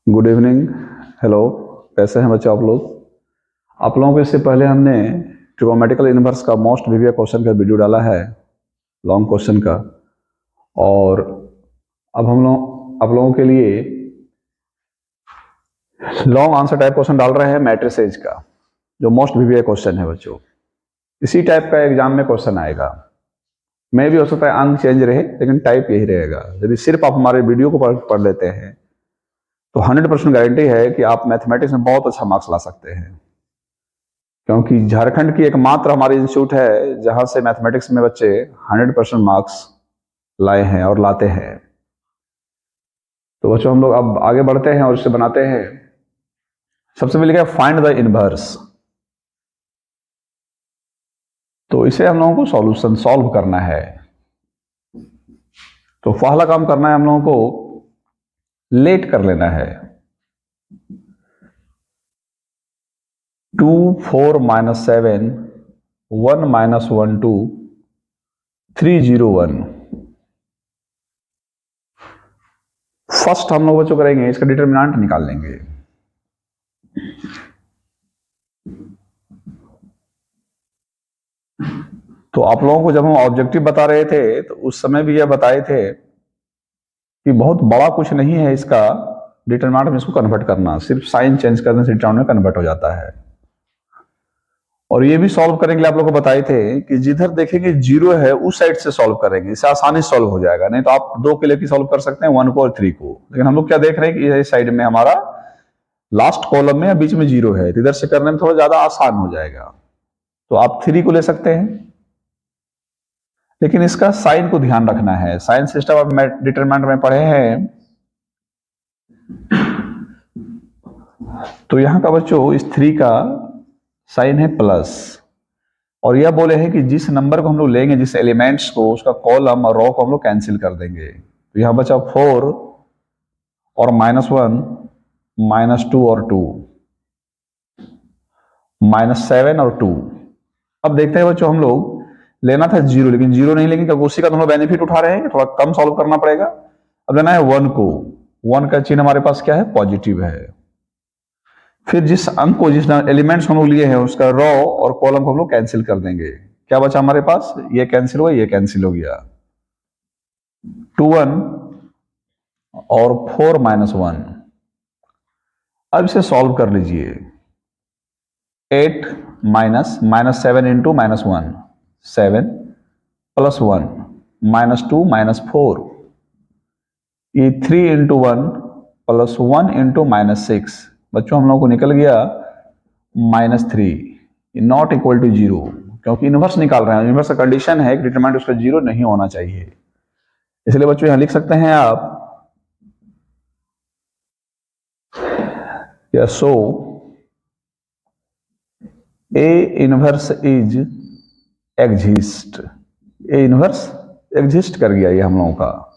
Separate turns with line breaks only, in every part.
Good evening. Hello, कैसे हैं बच्चे आप लोग? आप लोगों को इससे पहले हमने ट्रिगोनोमेट्रिकल इनवर्स का मोस्ट प्रीवियस क्वेश्चन का वीडियो डाला है, लॉन्ग क्वेश्चन का। और अब हम लोग आप लोगों के लिए लॉन्ग आंसर टाइप क्वेश्चन डाल रहे हैं मैट्रिसेज का, जो मोस्ट प्रीवियस क्वेश्चन है बच्चों। इसी टाइप का एग्जाम में क्वेश्चन आएगा। मैं भी हो सकता है अंक चेंज रहे, लेकिन टाइप यही रहेगा। यदि सिर्फ आप हमारे वीडियो को पढ़ लेते हैं तो 100% गारंटी है कि आप मैथमेटिक्स में बहुत अच्छा मार्क्स ला सकते हैं, क्योंकि झारखंड की एकमात्र हमारी इंस्टीट्यूट है जहां से मैथमेटिक्स में बच्चे 100% मार्क्स लाए हैं और लाते हैं। तो बच्चों, हम लोग अब आगे बढ़ते हैं और इसे बनाते हैं। सबसे पहले क्या, फाइंड द इनवर्स। तो इसे हम लोगों को सॉल्यूशन सॉल्व करना है। तो पहला काम करना है, हम लोगों को लेट कर लेना है। 2 4 -7 1 -1 2 3 0 1। फर्स्ट हम लोग बच्चों करेंगे, इसका डिटरमिनेंट निकाल लेंगे। तो आप लोगों को जब हम ऑब्जेक्टिव बता रहे थे तो उस समय भी यह बताए थे कि बहुत बड़ा कुछ नहीं है इसका डिटरमिनेंट में इसको कन्वर्ट करना, सिर्फ साइन चेंज करने से डिटरमिनेंट में कन्वर्ट हो जाता है। और ये भी सॉल्व करेंगे, आप लोगों को बताए थे कि जिधर देखेंगे जीरो है उस साइड से सॉल्व करेंगे, इससे आसानी से सॉल्व हो जाएगा। नहीं तो आप 2 के लेके सॉल्व कर सकते हैं, 1 को और 3 को। लेकिन हम लोग क्या देख रहे हैं कि इस साइड में हमारा लास्ट कॉलम में या बीच में जीरो है, तो इधर से करने में थोड़ा ज्यादा आसान हो जाएगा। तो आप 3 को ले सकते हैं, लेकिन इसका साइन को ध्यान रखना है। साइन सिस्टम आप डिटरमिनेंट में पढ़े हैं। तो यहां का बच्चों इस 3 का साइन है प्लस, और यह बोले हैं कि जिस नंबर को हम लोग लेंगे, जिस एलिमेंट्स को, उसका कॉलम और रो को हम लोग कैंसिल कर देंगे। तो यहां बचा 4 और -1 -2 और 2 -7 और 2। अब देखते हैं बच्चों, हम लोग लेना था जीरो, लेकिन जीरो नहीं लेंगे क्योंकि उसी का तो हम लोग बेनिफिट उठा रहे हैं, थोड़ा कम सॉल्व करना पड़ेगा। अब लेना है 1 को। 1 का चिन्ह हमारे पास क्या है, पॉजिटिव है। फिर जिस अंक को, जिस एलिमेंट्स हम लोग लिए हैं, उसका रो और कॉलम को हम लोग कैंसिल कर देंगे। क्या बचा हमारे पास, ये कैंसिल हुआ, ये कैंसिल हो गया। 2 1 और 4 -1। अब इसे सॉल्व कर लीजिए। 8 -7 इंटू -1 7 +1 -2 -4। ये 3 इंटू 1 +1 इंटू -6। बच्चों हम लोग को निकल गया -3, नॉट इक्वल टू 0, क्योंकि इनवर्स निकाल रहे हैं। इनवर्स का कंडीशन है कि डिटरमिनेंट उसका 0 नहीं होना चाहिए। इसलिए बच्चों यहां लिख सकते हैं आप, so A inverse is exist. A inverse exist कर गया ये हम लोगों का।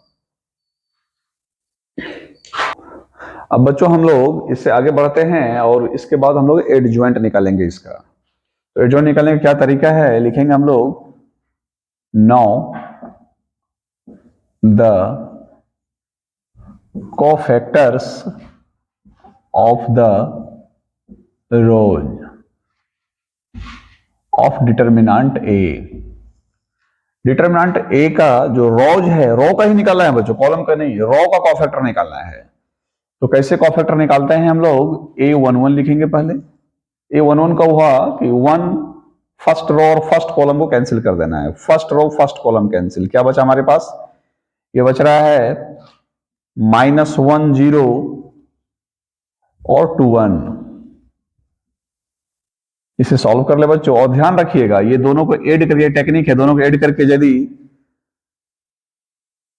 अब बच्चों हम लोग इससे आगे बढ़ते हैं और इसके बाद हम लोग एडजॉइंट निकालेंगे इसका। तो एडजॉइंट निकालने का क्या तरीका है, लिखेंगे हम लोग, now the cofactors of the rows of determinant A. Determinant A का जो रोज है, रो का ही निकालना है बच्चों, कॉलम का नहीं, रो का कोफैक्टर निकालना है। तो कैसे कोफैक्टर निकालते हैं हम लोग, A11 लिखेंगे पहले। A11 का हुआ कि 1 फर्स्ट रो और फर्स्ट कॉलम को कैंसिल कर देना है। First row first column cancel, क्या बचा हमारे पास, ये बच रहा है -1 0 और 2 1। इसे सॉल्व कर ले बच्चों, और ध्यान रखिएगा ये दोनों को ऐड करके, टेक्निक है, दोनों को ऐड करके यदि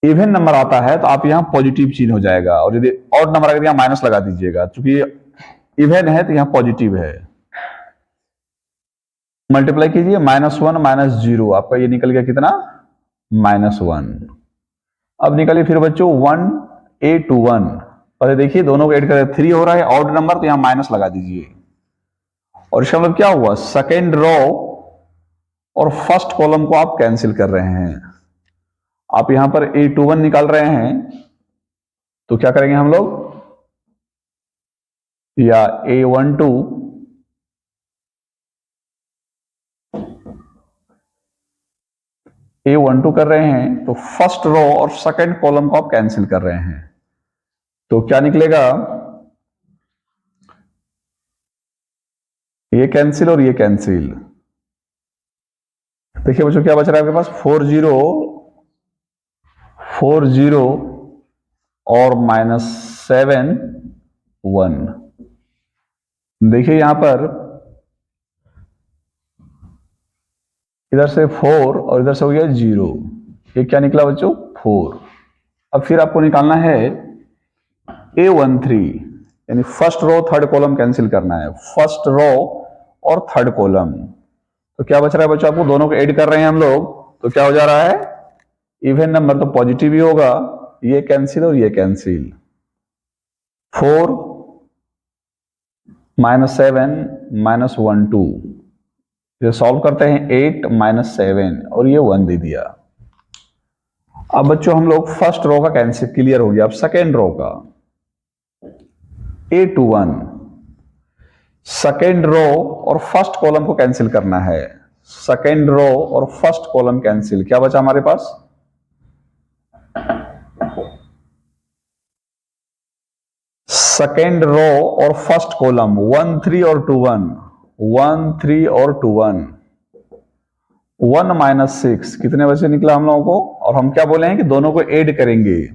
इवन नंबर आता है तो आप यहां पॉजिटिव चिन्ह हो जाएगा, और यदि ऑड नंबर आएगा तो यहां माइनस लगा दीजिएगा, क्योंकि इवन है तो यहां पॉजिटिव है। मल्टीप्लाई कीजिए, -1 -0, आपका ये निकल गया कितना, -1। अब निकलिए फिर बच्चों 1 A21। पहले देखिए दोनों को ऐड करें, 3 हो रहा है ऑड नंबर, तो यहां माइनस लगा दीजिए। और इसका मतलब क्या हुआ, सेकेंड रो और फर्स्ट कॉलम को आप कैंसिल कर रहे हैं। आप यहां पर A21 निकाल रहे हैं, तो क्या करेंगे हम लोग, या A12 कर रहे हैं तो फर्स्ट रो और सेकंड कॉलम को आप कैंसिल कर रहे हैं, तो क्या निकलेगा, ये कैंसिल और ये कैंसिल। देखिए बच्चों क्या बच रहा है आपके पास, 40 और -7 1। देखिए यहां पर इधर से 4 और इधर से हो गया 0, ये क्या निकला बच्चों 4। अब फिर आपको निकालना है A13, यानी first row third column cancel करना है, फर्स्ट रो और थर्ड कॉलम। तो क्या बच रहा है बच्चों, आपको दोनों को ऐड कर रहे हैं हम लोग, तो क्या हो जा रहा है, इवन नंबर तो पॉजिटिव ही होगा, ये कैंसिल और ये कैंसिल। 4 -7 -1 2, ये सॉल्व करते हैं 8 -7 और ये 1 दे दिया। अब बच्चों हम लोग फर्स्ट रो का कैंसिल क्लियर हो गया, अब सेकेंड रो का A21, सेकेंड रो और फर्स्ट कॉलम को कैंसिल करना है, सेकेंड रो और फर्स्ट कॉलम कैंसिल। क्या बचा हमारे पास, सेकेंड रो और फर्स्ट कॉलम 1 3 और 2 1, 1 3 और 2 1, 1 -6 कितने बजे निकला हम लोगों को, और हम क्या बोले हैं कि दोनों को ऐड करेंगे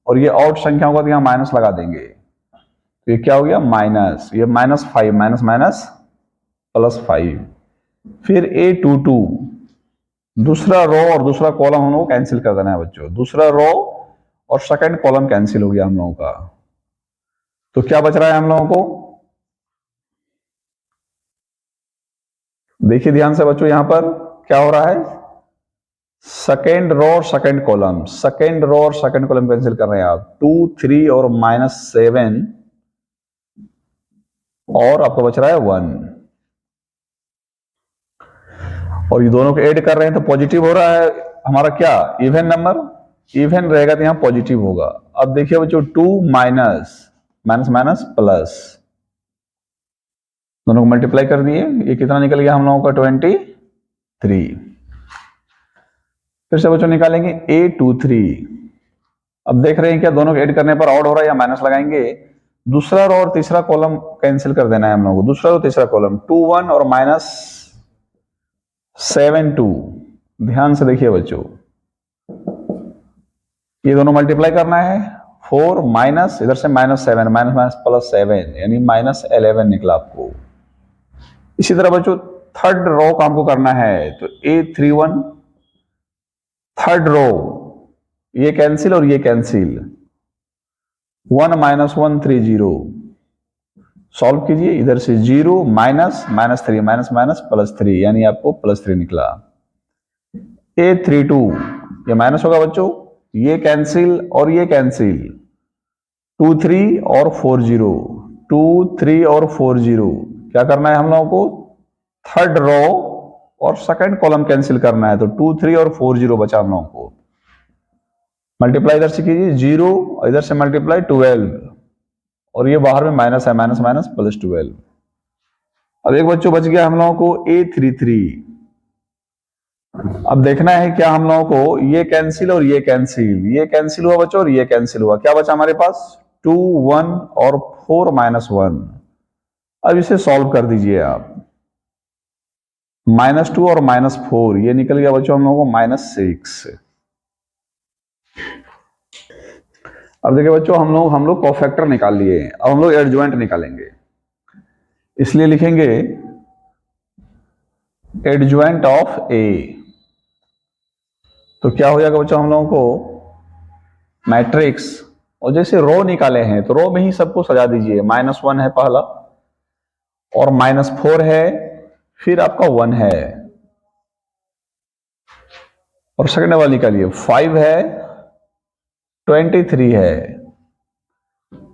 और ये ऑड संख्या होगा तो यहां माइनस लगा देंगे, तो ये क्या हो गया माइनस, ये -5 माइनस माइनस +5। फिर A22, दूसरा रो और दूसरा कॉलम हम लोग कैंसिल कर देना है बच्चों, दूसरा रो और सेकंड कॉलम कैंसिल हो गया हम लोगों का, तो क्या बच रहा है हम लोगों को, देखिए ध्यान से बच्चों यहां पर क्या हो रहा है, सेकेंड रो और सेकेंड कॉलम, सेकेंड रो और सेकेंड कॉलम कैंसिल कर रहे हैं आप, 2 3 और -7 और आपको बच रहा है 1, और ये दोनों को ऐड कर रहे हैं तो पॉजिटिव हो रहा है हमारा, क्या इवन नंबर, इवन रहेगा तो यहां पॉजिटिव होगा। अब देखिए बच्चों 2 माइनस माइनस माइनस प्लस, दोनों को मल्टीप्लाई कर दिए, ये कितना निकल गया हम लोगों का 23। फिर से बच्चों निकालेंगे A23, अब देख रहे हैं क्या दोनों को ऐड करने पर ऑड हो रहा है या माइनस लगाएंगे, दूसरा रो और तीसरा कॉलम कैंसिल कर देना है हम लोगों को, दूसरा रो तीसरा कॉलम 2 1 और -7 2। ध्यान से देखिए बच्चों, ये दोनों मल्टीप्लाई करना है, 4 माइनस इधर से -7 माइनस माइनस +7 यानी -11 निकला आपको। इसी तरह बच्चों थर्ड रो का हमको करना है, तो A31 थर्ड रो, ये कैंसिल और ये कैंसिल, 1 -1 3 0, सॉल्व कीजिए, इधर से 0 -3 माइनस माइनस +3 यानी आपको +3 निकला। A32 ये माइनस होगा बच्चों, ये कैंसिल और ये कैंसिल, 2 3 और 4 0, 2 3 और 4 0, क्या करना है हम लोगों को, थर्ड रो और सेकंड कॉलम कैंसिल करना है, तो 2 3 और 4 0 बचा हम लोगों को, मल्टीप्लाई इधर से कीजिए 0 और इधर से मल्टीप्लाई 12, और ये बाहर में माइनस है, माइनस माइनस +12। अब एक बच्चों बच गया हम लोगों को A33, अब देखना है क्या हम लोगों को, ये कैंसिल और ये कैंसिल, ये कैंसिल हुआ बच्चों और ये कैंसिल हुआ, क्या बचा हमारे पास 2 1 और 4 -1। अब इसे सॉल्व कर दीजिए आप, -2 और -4 ये निकल गया बच्चों हम लोगों को -6। अब देखिए बच्चों हम लोग कोफैक्टर निकाल लिए, अब हम लोग एडजॉइंट निकालेंगे, इसलिए लिखेंगे एडजॉइंट ऑफ ए। तो क्या हो जाएगा बच्चों हम लोगों को मैट्रिक्स, और जैसे रो निकाले हैं तो रो में ही सबको सजा दीजिए, -1 है पहला और -4 है, फिर आपका 1 है, और सेकंड वाला निकालिए 5 है, 23 है,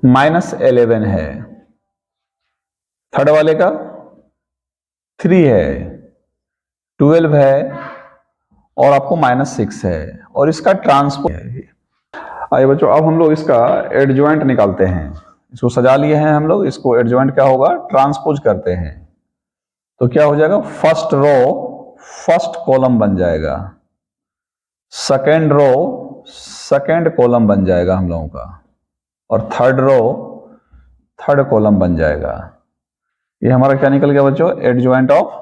-11 है, थर्ड वाले का 3 है, 12 है और आपको -6 है, और इसका ट्रांसपोज है। आइए बच्चों अब हम लोग इसका एडजॉइंट निकालते हैं, इसको सजा लिए हैं हम लोग, इसको एडजॉइंट क्या होगा, ट्रांसपोज करते हैं, तो क्या हो जाएगा, फर्स्ट रो फर्स्ट कॉलम बन जाएगा, सेकेंड रो सेकेंड कॉलम बन जाएगा हम लोगों का, और थर्ड रो थर्ड कॉलम बन जाएगा। ये हमारा क्या निकल गया बच्चों, एडजॉइंट ऑफ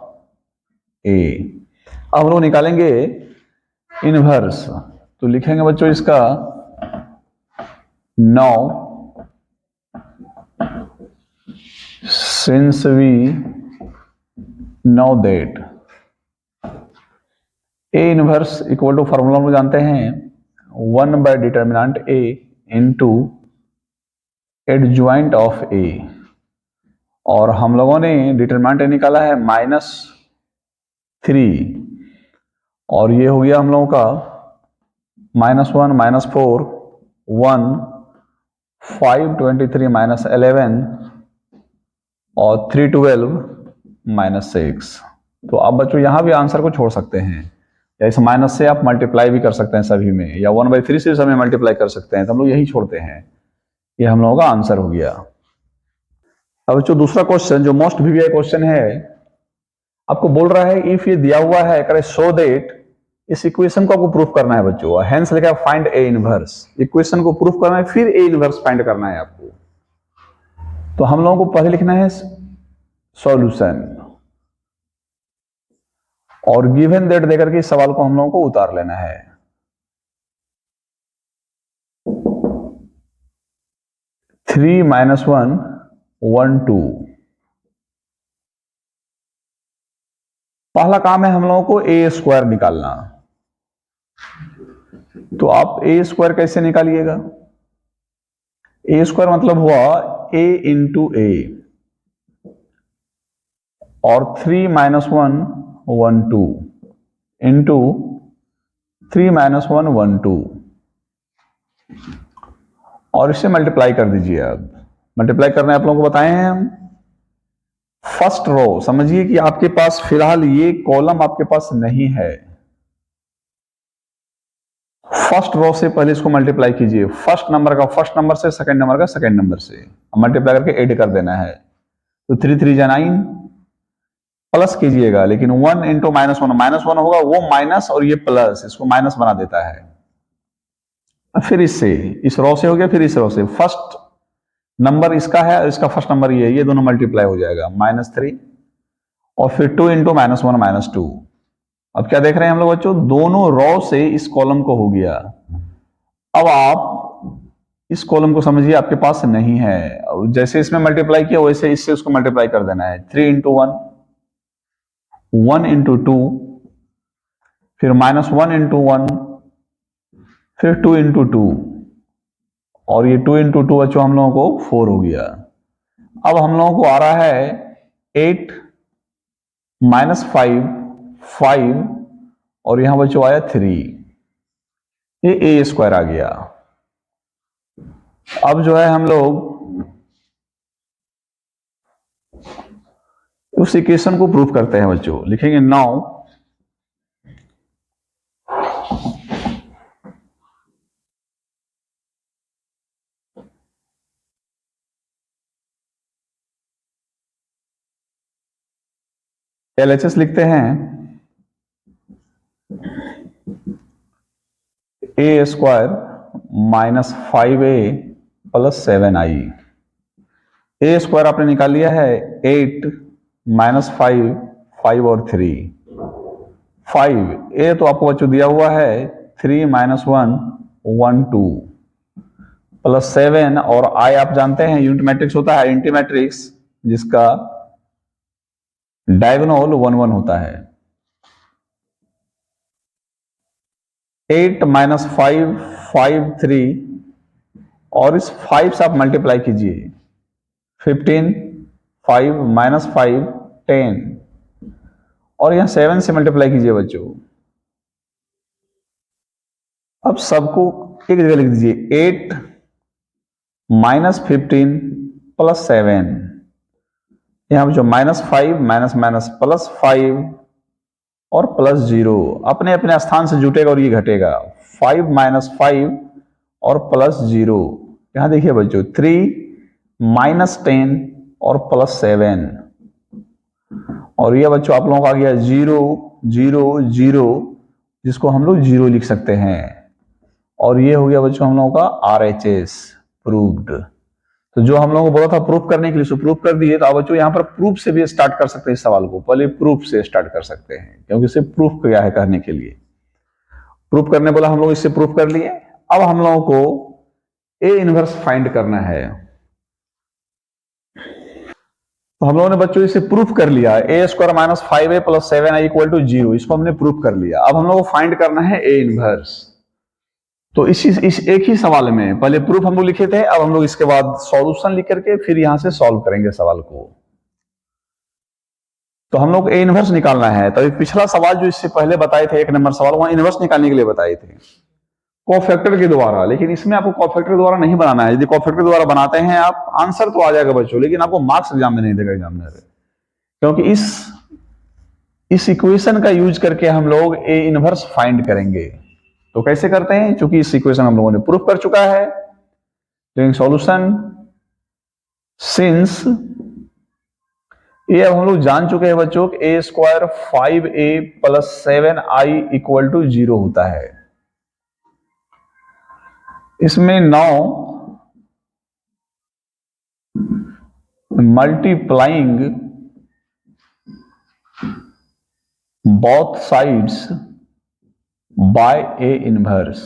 ए। अब हम लोग निकालेंगे इनवर्स, तो लिखेंगे बच्चों इसका, now since we know that A inverse equal to formula हम लोग जानते हैं 1 by determinant A into adjoint of A, और हम लोगों ने डिटर्मिनेंट A निकाला है -3, और ये हो गया हम लोगों का -1 -4 1 5 23 -11 और 3 12 -6। तो अब बच्चों यहां भी आंसर को छोड़ सकते हैं, या इस माइनस से आप मल्टीप्लाई भी कर सकते हैं सभी में, या 1/3 से सभी मल्टीप्लाई कर सकते हैं, तो हम लोग यही छोड़ते हैं। ये हम लोगों का आंसर हो गया। अब बच्चों दूसरा क्वेश्चन जो मोस्ट वीवीआई क्वेश्चन है, आपको बोल रहा है इफ ये दिया हुआ है करे सो दैट, इस इक्वेशन को आपको प्रूफ करना है बच्चों, हेंस लिखा है फाइंड ए इनवर्स, इक्वेशन को प्रूफ करना है फिर ए इनवर्स फाइंड करना है आपको। तो हम लोगों को पहले लिखना है सॉल्यूशन, और गिवन दैट देकर के इस सवाल को हम लोगों को उतार लेना है। Three minus 1 1 2। पहला काम है हम लोगों को ए स्क्वायर निकालना, तो आप ए स्क्वायर कैसे निकालिएगा, ए स्क्वायर मतलब हुआ ए इंटू ए, और 3 माइनस 1 1 2 इंटू 3 माइनस 1 1 2, और इसे मल्टीप्लाई कर दीजिए। अब मल्टीप्लाई करना आप लोगों को बताए हैं हम। फर्स्ट रो समझिए कि आपके पास फिलहाल ये कॉलम आपके पास नहीं है, फर्स्ट रो से पहले इसको मल्टीप्लाई कीजिए, फर्स्ट नंबर का फर्स्ट नंबर से, सेकंड नंबर का सेकंड नंबर से, मल्टीप्लाई करके ऐड कर देना है। तो 3 3 जा 9, प्लस कीजिएगा, लेकिन 1 इंटू -1 होगा, वो माइनस और ये प्लस, इसको माइनस बना देता है। फिर इससे इस रो से हो गया, फिर इस रो से फर्स्ट नंबर इसका है और इसका फर्स्ट नंबर ये दोनों मल्टीप्लाई हो जाएगा, -3, और फिर 2 इंटू -1 -2। अब क्या देख रहे हैं हम लोग बच्चों, दोनों रो से इस कॉलम को हो गया। अब आप इस कॉलम को समझिए आपके पास नहीं है, जैसे इसमें मल्टीप्लाई किया वैसे इससे उसको मल्टीप्लाई कर देना है। 3 इंटू 1 1 इंटू 2, फिर -1 इंटू 1, फिर 2 इंटू 2, और ये 2 इंटू 2 बच्चों हम लोगों को 4 हो गया। अब हम लोगों को आ रहा है 8 -5 5, और यहां बच्चों आया 3, ये ए स्क्वायर आ गया। अब जो है हम लोग उस इक्वेशन को प्रूफ करते हैं बच्चों, लिखेंगे नाउ LHS लिखते हैं ए स्क्वायर -5a + 7i। ए स्क्वायर आपने निकाल लिया है 8 -5 5 और 3 5, ए तो आपको बच्चों दिया हुआ है 3 -1 1 2 प्लस 7, और आई आप जानते हैं यूनिट मैट्रिक्स होता है आइडेंटिटी मैट्रिक्स, जिसका डायगोनल 1 1 होता है। 8 -5 5 3, और इस 5 से आप मल्टीप्लाई कीजिए, 15 5 -5 10, और यहां 7 से मल्टीप्लाई कीजिए बच्चों। अब सबको एक जगह लिख दीजिए, 8 -15 + 7, यहां जो -5 +5 और +0 अपने अपने स्थान से जुटेगा और ये घटेगा, 5 -5 और +0। यहां देखिए बच्चों 3 -10 और +7, और ये बच्चों आप लोगों का आ गया 0 0 0, जिसको हम लोग 0 लिख सकते हैं, और ये हो गया बच्चों हम लोगों का RHS प्रूव्ड। तो जो हम लोगों को बोला था प्रूफ करने के लिए, सो प्रूफ कर दिए। तो अब बच्चों यहाँ पर प्रूफ से भी स्टार्ट कर सकते हैं इस सवाल को, पहले प्रूफ से स्टार्ट कर सकते हैं, क्योंकि इसे प्रूफ किया है करने के लिए। प्रूफ करने बोला, हम लोग इससे प्रूफ कर लिए। अब हम लोगों को ए इनवर्स फाइंड करना है। तो हम लोगों ने बच्चों इसे प्रूफ कर लिया, A square minus 5a plus 7i equal to 0, इसको हमने प्रूफ कर लिया। अब हम लोग को फाइंड करना है ए इनवर्स। तो इस एक ही सवाल में पहले प्रूफ हम लोग लिखे थे, अब हम लोग इसके बाद सॉल्यूशन लिख करके फिर यहां से सॉल्व करेंगे सवाल को। तो हम लोग ए इनवर्स निकालना है। तो पिछला सवाल जो इससे पहले बताए थे, 1 नंबर सवाल, वहां इनवर्स निकालने के लिए बताए थे कोफैक्टर के द्वारा, लेकिन इसमें आपको कोफैक्टर द्वारा नहीं बनाना है। यदि कोफैक्टर द्वारा बनाते हैं आप, आंसर तो आ जाएगा बच्चों, लेकिन आपको मार्क्स एग्जाम में नहीं देगा एग्जामिनर, क्योंकि इस इक्वेशन का यूज करके हम लोग ए इनवर्स फाइंड करेंगे। तो कैसे करते हैं, चूंकि इस इक्वेशन हम लोगों ने प्रूफ कर चुका है। डूइंग सॉल्यूशन सिंस, ये अब हम लोग जान चुके हैं बच्चों कि A square 5a plus 7i equal to 0 होता है। इसमें 9 multiplying both sides by A inverse,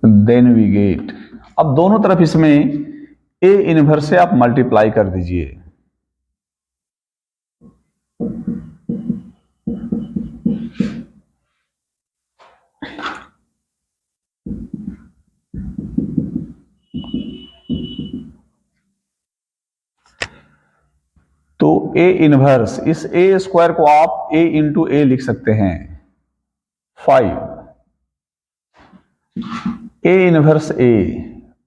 then we get. अब दोनों तरफ इसमें ए इनवर्स से आप मल्टीप्लाई कर दीजिए। तो ए इनवर्स, इस ए स्क्वायर को आप ए इंटू ए लिख सकते हैं 5, ए इनवर्स ए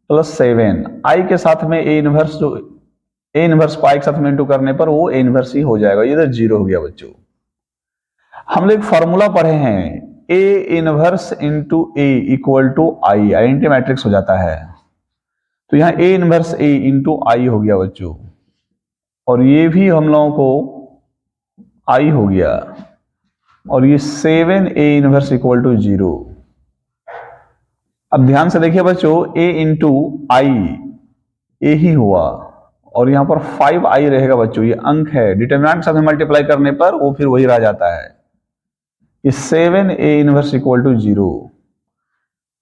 प्लस 7 आई के साथ में ए इनवर्स, जो ए इनवर्स पाई के साथ में इंटू करने पर वो ए इनवर्स ही हो जाएगा। इधर 0 हो गया बच्चों। हम लोग फॉर्मूला पढ़े हैं, A inverse into A equal to I, identity matrix हो जाता है। तो यहां ए इनवर्स ए इंटू आई हो गया बच्चों, और ये भी हम लोगों को आई हो गया, और ये 7 ए इनवर्स इक्वल टू 0। अब ध्यान से देखिए बच्चों, ए इंटू आई ए ही हुआ, और यहां पर 5i रहेगा बच्चों, ये अंक है, डिटरमिनेंट के साथ मल्टीप्लाई करने पर वो फिर वही रह जाता है। ये 7 ए इनवर्स इक्वल टू 0।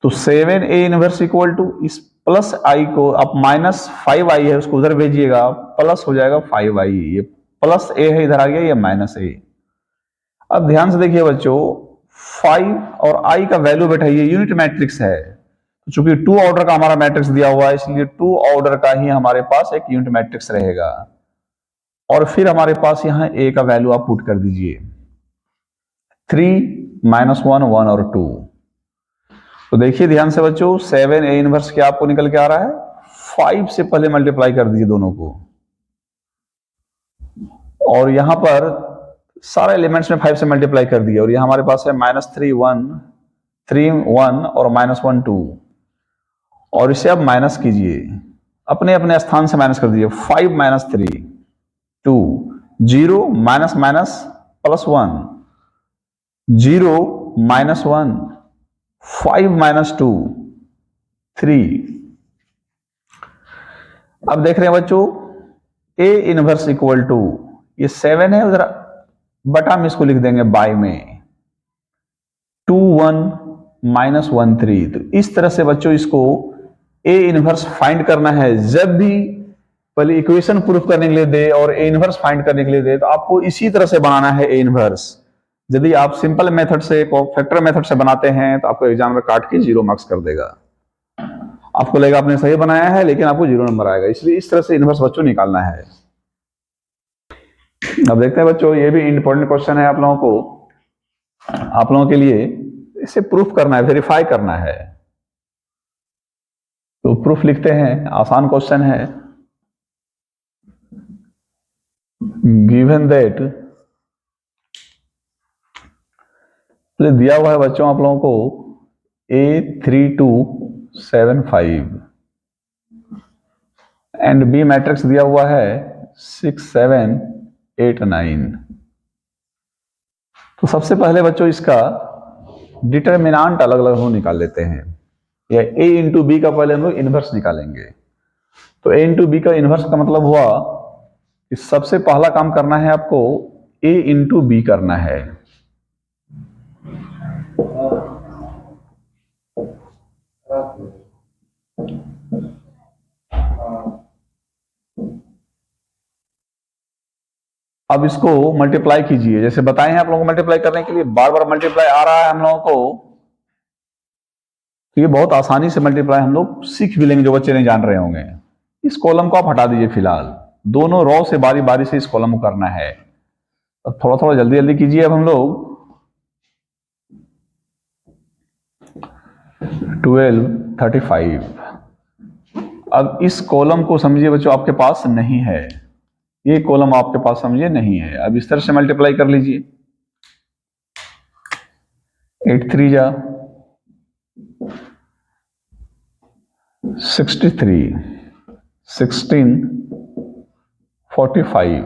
तो 7 ए इनवर्स इक्वल टू इस प्लस आई को आप -5i है उसको उधर भेजिएगा, प्लस हो जाएगा 5i। ये प्लस ए है, इधर आ गया, ये माइनस ए। अब ध्यान से देखिए बच्चों, 5 और i का वैल्यू बैठा, ये यूनिट मैट्रिक्स है। तो चूंकि 2 ऑर्डर का हमारा मैट्रिक्स दिया हुआ है, इसलिए 2 ऑर्डर का ही हमारे पास एक यूनिट मैट्रिक्स रहेगा। और फिर हमारे पास यहां a का वैल्यू आप पुट कर दीजिए, 3 -1 1 और 2। तो देखिए ध्यान से बच्चों, 7 ए इनवर्स क्या आपको निकल के आ रहा है, 5 से पहले मल्टीप्लाई कर दीजिए दोनों को, और यहां पर सारे एलिमेंट्स में 5 से मल्टीप्लाई कर दिया, और यहां हमारे पास है -3 1 3 1 और -1 2। और इसे आप माइनस कीजिए, अपने अपने स्थान से माइनस कर दीजिए। 5 - 3 2, 0 माइनस माइनस प्लस 1, 0 -1, 5 - 2 3। अब देख रहे हैं बच्चों, ए इनवर्स इक्वल टू, ये 7 है, उधर बटा में इसको लिख देंगे बाय में, 2 1 -1 3। तो इस तरह से बच्चों इसको ए इनवर्स फाइंड करना है। जब भी पहले इक्वेशन प्रूफ करने के लिए दे और ए इनवर्स फाइंड करने के लिए दे, तो आपको इसी तरह से बनाना है ए इनवर्स। यदि आप सिंपल मेथड से, फैक्टर मेथड से बनाते हैं, तो आपको एग्जाम में काट के 0 मार्क्स कर देगा। आपको लगेगा आपने सही बनाया है, लेकिन आपको 0 नंबर आएगा। इसलिए इस तरह से इनवर्स बच्चों निकालना है। अब देखते हैं बच्चों, ये भी इंपॉर्टेंट क्वेश्चन है आप लोगों के लिए। इसे प्रूफ करना है, वेरीफाई करना है। तो प्रूफ लिखते हैं, आसान क्वेश्चन है। गिवन दैट, दिया हुआ है बच्चों आप लोगों को A3275, एंड बी मैट्रिक्स दिया हुआ है 6 7 8 9। तो सबसे पहले बच्चों इसका डिटरमिनेंट अलग अलग हम निकाल लेते हैं, या a इंटू बी का पहले हम लोग इनवर्स निकालेंगे। तो a इंटू बी का इनवर्स का मतलब हुआ कि सबसे पहला काम करना है आपको a इंटू बी करना है। अब इसको मल्टीप्लाई कीजिए, जैसे बताए हैं आप लोगों को मल्टीप्लाई करने के लिए, बार बार मल्टीप्लाई आ रहा है हम लोगों को, तो ये बहुत आसानी से मल्टीप्लाई हम लोग सीख भी लेंगे जो बच्चे नहीं जान रहे होंगे। इस कॉलम को आप हटा दीजिए फिलहाल, दोनों रो से बारी बारी से इस कॉलम को करना है। अब थोड़ा थोड़ा जल्दी जल्दी कीजिए। अब हम लोग 12 35, अब इस कॉलम को समझिए बच्चों आपके पास नहीं है, ये कॉलम आपके पास समझिए नहीं है। अब इस तरह से मल्टीप्लाई कर लीजिए, 8 3 जा 63, 16 45,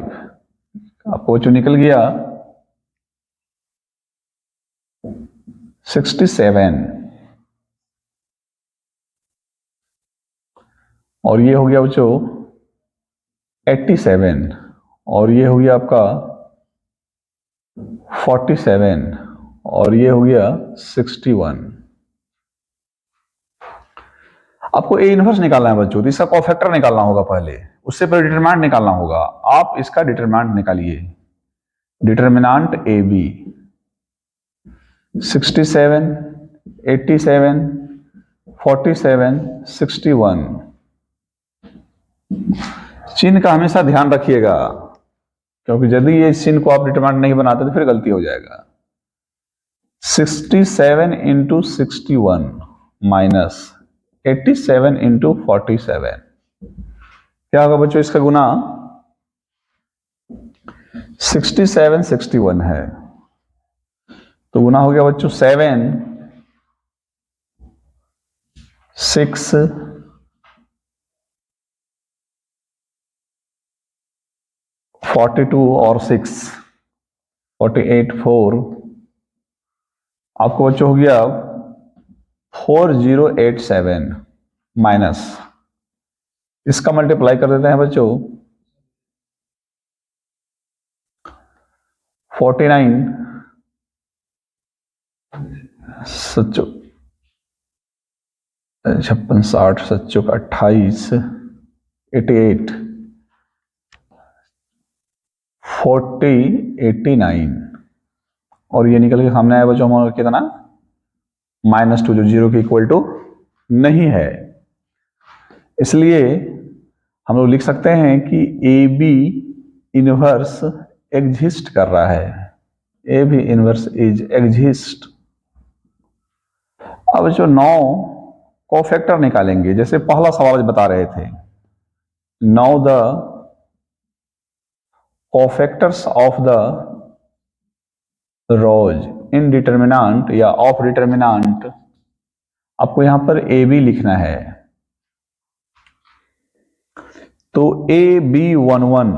आपको जो निकल गया 67, और ये हो गया बच्चों 87, और ये हो गया आपका 47, और ये हो गया 61। आपको ए इनवर्स निकालना है बच्चों, तो इसका कोफैक्टर निकालना होगा पहले, उससे पहले डिटरमिनेंट निकालना होगा। आप इसका डिटरमिनेंट निकालिए, डिटरमिनेंट ए बी 67 87 47 61। चिन्ह का हमेशा ध्यान रखिएगा, क्योंकि यदि ये चिन्ह को आप डिटरमिनेंट नहीं बनाते तो फिर गलती हो जाएगा। 67 इंटू 61 माइनस 87 इंटू 47, क्या होगा बच्चों इसका गुना? 67 61 है, तो गुना हो गया बच्चों 7 6 42 और 6 48 4, आपको बच्चों हो गया 4087 माइनस, इसका मल्टीप्लाई कर देते हैं बच्चों 49 सच्चो 56 60 सच्चो का 28 88 40 89, और ये निकल के सामने आया बच्चों हमारा कितना? -2, जो 0 के इक्वल टू नहीं है। इसलिए हम लोग लिख सकते हैं कि ए बी इनवर्स एग्जिस्ट कर रहा है, A B inverse is exist. अब जो 9 कोफैक्टर निकालेंगे, जैसे पहला सवाल बता रहे थे, now the cofactors of the rows in determinant या ऑफ डिटरमिनेंट, आपको यहां पर ए बी लिखना है। तो ए बी 11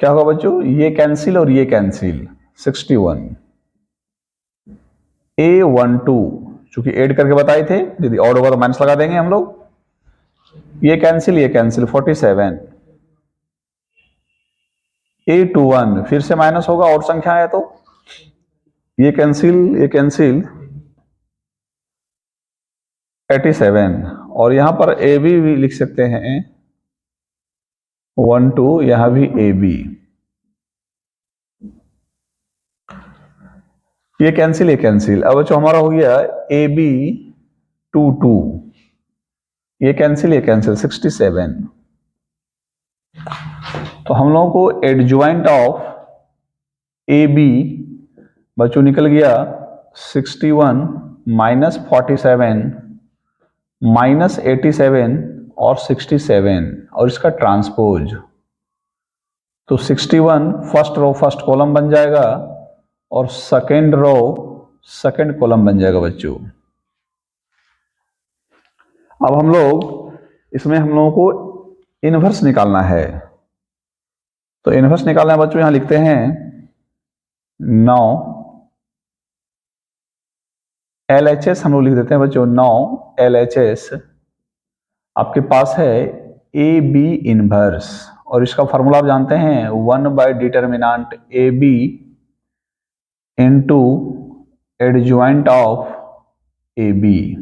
क्या होगा बच्चों? ये कैंसिल और ये कैंसिल 61। ए 12 चूंकि ऐड करके बताए थे, यदि ऑड होगा तो माइनस लगा देंगे हम लोग, ये कैंसिल 47। A21 फिर से माइनस होगा, और संख्या है तो ये कैंसिल 87, और यहां पर ए बी भी लिख सकते हैं 1 2, यहां भी ए बी, ये कैंसिल। अब जो हमारा हो गया ए बी 2 2, ये कैंसिल 67। तो हम लोगों को एडजॉइंट ऑफ ए बी बच्चों निकल गया 61 माइनस 47 माइनस 87 और 67, और इसका ट्रांसपोज, तो 61 फर्स्ट रो फर्स्ट कॉलम बन जाएगा, और सेकेंड रो सेकेंड कॉलम बन जाएगा बच्चों। अब हम लोग इसमें हम लोगों को इनवर्स निकालना है। तो इनवर्स निकालना है बच्चों, यहां लिखते हैं 9 LHS हम लोग लिख देते हैं बच्चों। 9 LHS आपके पास है ए बी इनवर्स, और इसका फॉर्मूला आप जानते हैं one by determinant A B into adjoint of A B.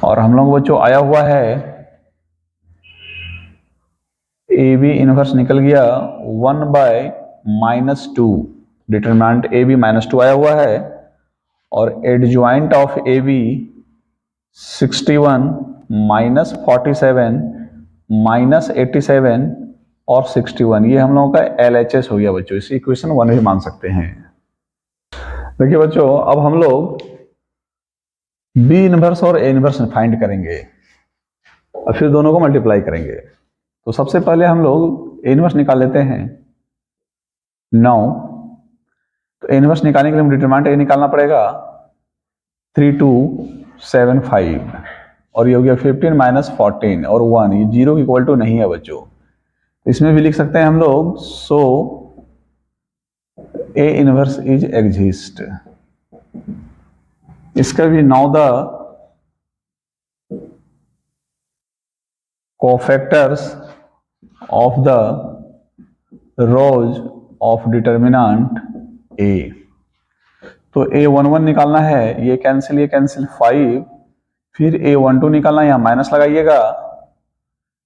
और हम लोग बच्चों आया हुआ है ए बी इनवर्स निकल गया 1/-2, डिटर्मिनेंट ए बी -2 आया हुआ है, और एडजॉइंट ऑफ ए बी 61 -47 -87 और 61। ये हम लोगों का LHS हो गया बच्चों। इसी इक्वेशन 1 भी मान सकते हैं। देखिए बच्चों, अब हम लोग बी इनवर्स और ए इनवर्स फाइंड करेंगे और फिर दोनों को मल्टीप्लाई करेंगे। तो सबसे पहले हम लोग ए इनवर्स निकाल लेते हैं 9। तो ए इनवर्स निकालने के लिए डिटरमिनेंट ए निकालना पड़ेगा 3275, और ये हो गया 15 - 14 और 1, ये 0 इक्वल टू नहीं है बच्चों। इसमें भी लिख सकते हैं हम लोग so A inverse is exist. इसका भी now the cofactors of the rows of determinant A. तो A11 निकालना है, ये कैंसिल 5, फिर A12 निकालना है, यहाँ माइनस लगाइएगा,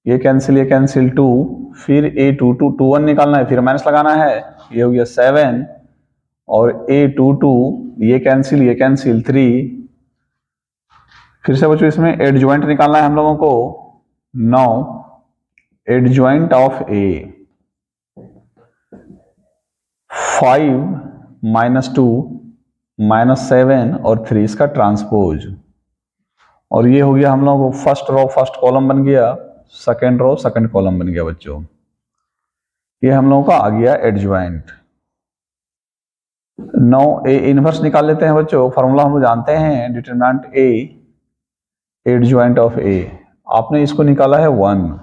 ये कैंसिल 2, फिर A21 निकालना है, फिर माइनस लगाना है, ये हो गया 7, और A22 ये कैंसिल 3। फिर से बच्चों इसमें एडजॉइंट निकालना है हम लोगों को 9, एडजॉइंट ऑफ A 5 -2 -7 और 3, इसका ट्रांसपोज। और ये हो गया हम लोगों को फर्स्ट रो फर्स्ट कॉलम बन गया, सेकंड रो सेकंड कॉलम बन गया बच्चों। ये हम लोगों का आ गया एडजॉइंट। 9 ए इनवर्स निकाल लेते हैं बच्चों। फॉर्मूला हम लोग जानते हैं डिटरमिनेंट ए एडजॉइंट ऑफ ए। आपने इसको निकाला है 1,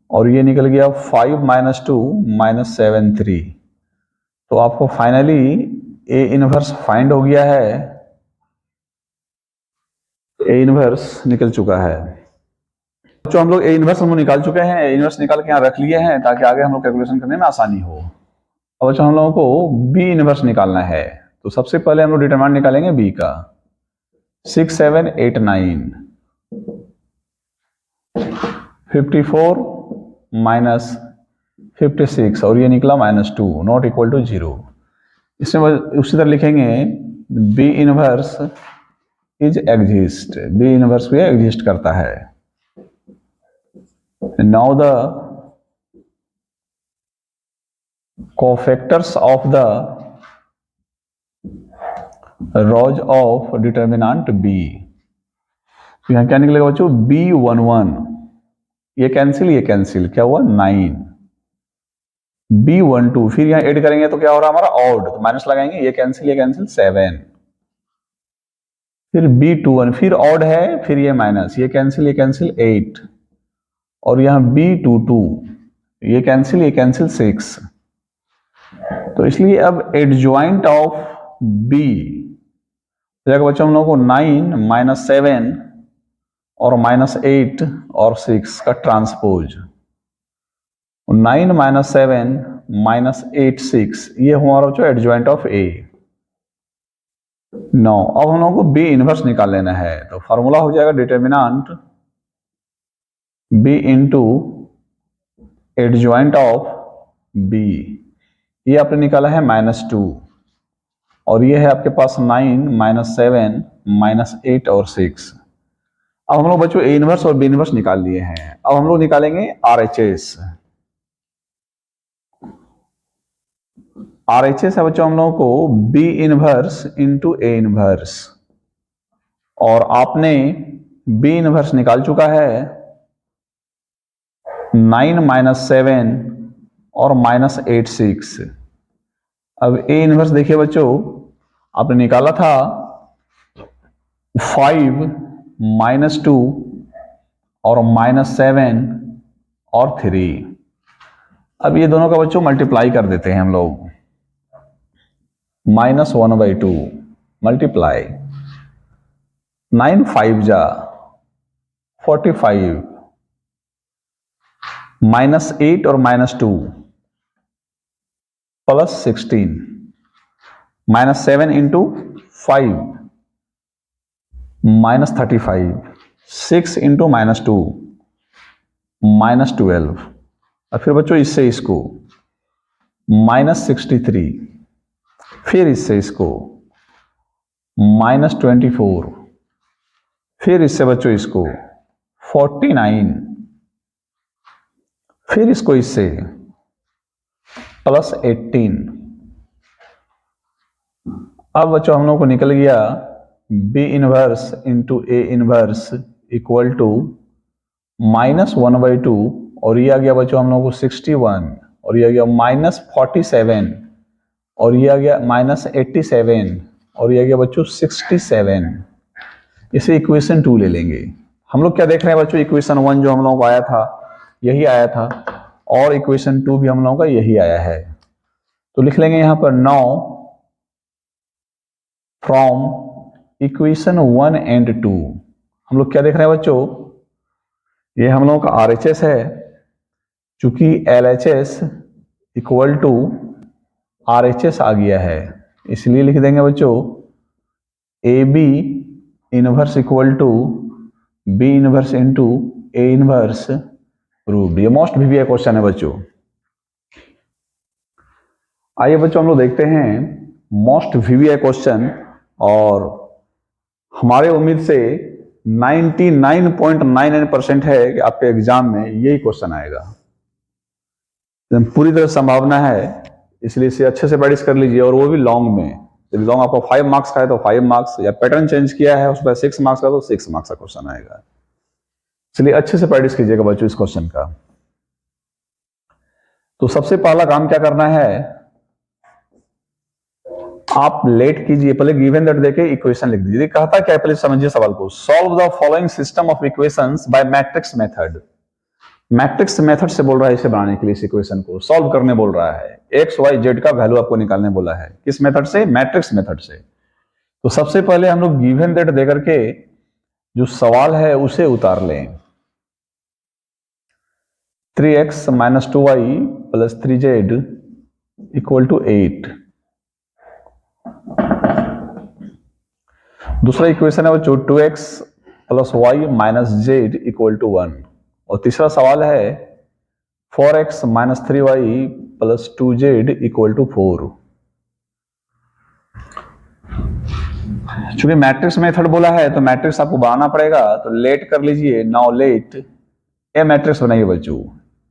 और ये निकल गया 5 -2 -7 3। तो आपको फाइनली ए इनवर्स फाइंड हो गया है, ए इनवर्स निकल चुका है। तो हम लोग ए इनवर्स हम निकाल चुके हैं, ए इनवर्स निकाल के यहाँ रख लिए हैं ताकि आगे हम लोग कैलकुलेशन करने में आसानी हो। अब अच्छा हम लोगों को बी इनवर्स निकालना है। तो सबसे पहले हम लोग डिटरमिनेंट निकालेंगे बी का 6 7 8 9 54 -56, और ये निकला -2 नॉट इक्वल टू 0। इसमें उसी तरह लिखेंगे B inverse is exist, B inverse भी एग्जिस्ट करता है। Now the cofactors of the rows of determinant B. तो यहां क्या निकलेगा बच्चों B11, ये कैंसिल क्या हुआ 9, B12, फिर यहां ऐड करेंगे तो क्या हो रहा है हमारा ऑड, तो माइनस लगाएंगे, ये कैंसिल 7, फिर B21, फिर ऑड है, फिर ये माइनस, ये कैंसिल 8, और यहां B22, ये कैंसिल 6। तो इसलिए अब एडजॉइंट ऑफ बी बच्चों हम लोगों को 9 -7 और -8 और 6 का ट्रांसपोज। 9 -7 -8 6, ये हमारा जो एडजॉइंट ऑफ ए। 9, अब हम लोगों को बी इनवर्स निकाल लेना है। तो फॉर्मूला हो जाएगा determinant B into adjoint of B. ये आपने निकाला है -2, और ये है आपके पास 9 -7 -8 और 6। अब हम लोग बच्चों ए इनवर्स और बी इनवर्स निकाल लिए हैं। अब हम लोग निकालेंगे RHS। RHS है बच्चों हम लोगों को B inverse into A inverse, और आपने बी इनवर्स निकाल चुका है 9 -7 और -8 6। अब ए इनवर्स देखिए बच्चों, आपने निकाला था 5 -2 और -7 और 3। अब ये दोनों का बच्चों मल्टीप्लाई कर देते हैं हम लोग। -1/2 मल्टीप्लाई 9 5 जा 45, -8 और -2 +16, -7 इंटू 5 -35, 6 इंटू -2 -12। और फिर बच्चों इससे इसको -63, फिर इससे इसको -24, फिर इससे बच्चों इसको 49, फिर इसको इससे +18। अब बच्चों हम लोग को निकल गया B inverse into A inverse equal to -1/2, और ये आ गया बच्चों हम लोग को 61, और ये आ गया -47, और ये आ गया -87, और ये आ गया बच्चों 67। इसे इक्वेशन 2 ले लेंगे। हम लोग क्या देख रहे हैं बच्चों, इक्वेशन 1 जो हम लोगों को आया था यही आया था, और इक्वेशन 2 भी हम लोगों का यही आया है। तो लिख लेंगे यहां पर 9 फ्रॉम इक्वेशन 1 एंड 2। हम लोग क्या देख रहे हैं बच्चों, ये हम लोगों का RHS है, चूंकि LHS इक्वल टू RHS आ गया है, इसलिए लिख देंगे बच्चों AB inverse equal to B inverse into A inverse root. ये मोस्ट VBI क्वेश्चन है बच्चों। आइए बच्चों हम लोग देखते हैं मोस्ट VBI क्वेश्चन, और हमारे उम्मीद से 99.99% है कि आपके एग्जाम में यही क्वेश्चन आएगा। पूरी तरह संभावना है, इसलिए इसे अच्छे से प्रैक्टिस कर लीजिए, और वो भी लॉन्ग में। यदि लॉन्ग आपको 5 मार्क्स का है तो 5 मार्क्स, या पैटर्न चेंज किया है उस पर 6 मार्क्स का तो 6 मार्क्स का क्वेश्चन आएगा। इसलिए अच्छे से प्रैक्टिस कीजिएगा बच्चों इस क्वेश्चन का। तो सबसे पहला काम क्या करना है, आप लेट कीजिए, पहले गिवन दैट देके इक्वेशन लिख दीजिए। कहता क्या है पहले समझिए सवाल को। Solve the following system of equations bye matrix method. Matrix method से बोल रहा है इसे बनाने के लिए, इस इक्वेशन को सॉल्व करने बोल रहा है। एक्स वाई जेड का वैल्यू आपको निकालने बोला है, किस मेथड से, मैट्रिक्स मेथड से। तो सबसे पहले हम लोग गिवन दैट देकर के जो सवाल है उसे उतार लें। 3x - 2y + 3z = 8। दूसरा इक्वेशन है बच्चों 2x + y - z = 1, और तीसरा सवाल है 4x - 3y + 2z = 4। चूंकि मैट्रिक्स मेथड बोला है तो मैट्रिक्स आपको बनाना पड़ेगा, तो लेट कर लीजिए। नाउ लेट ए मैट्रिक्स बनाइए बच्चों।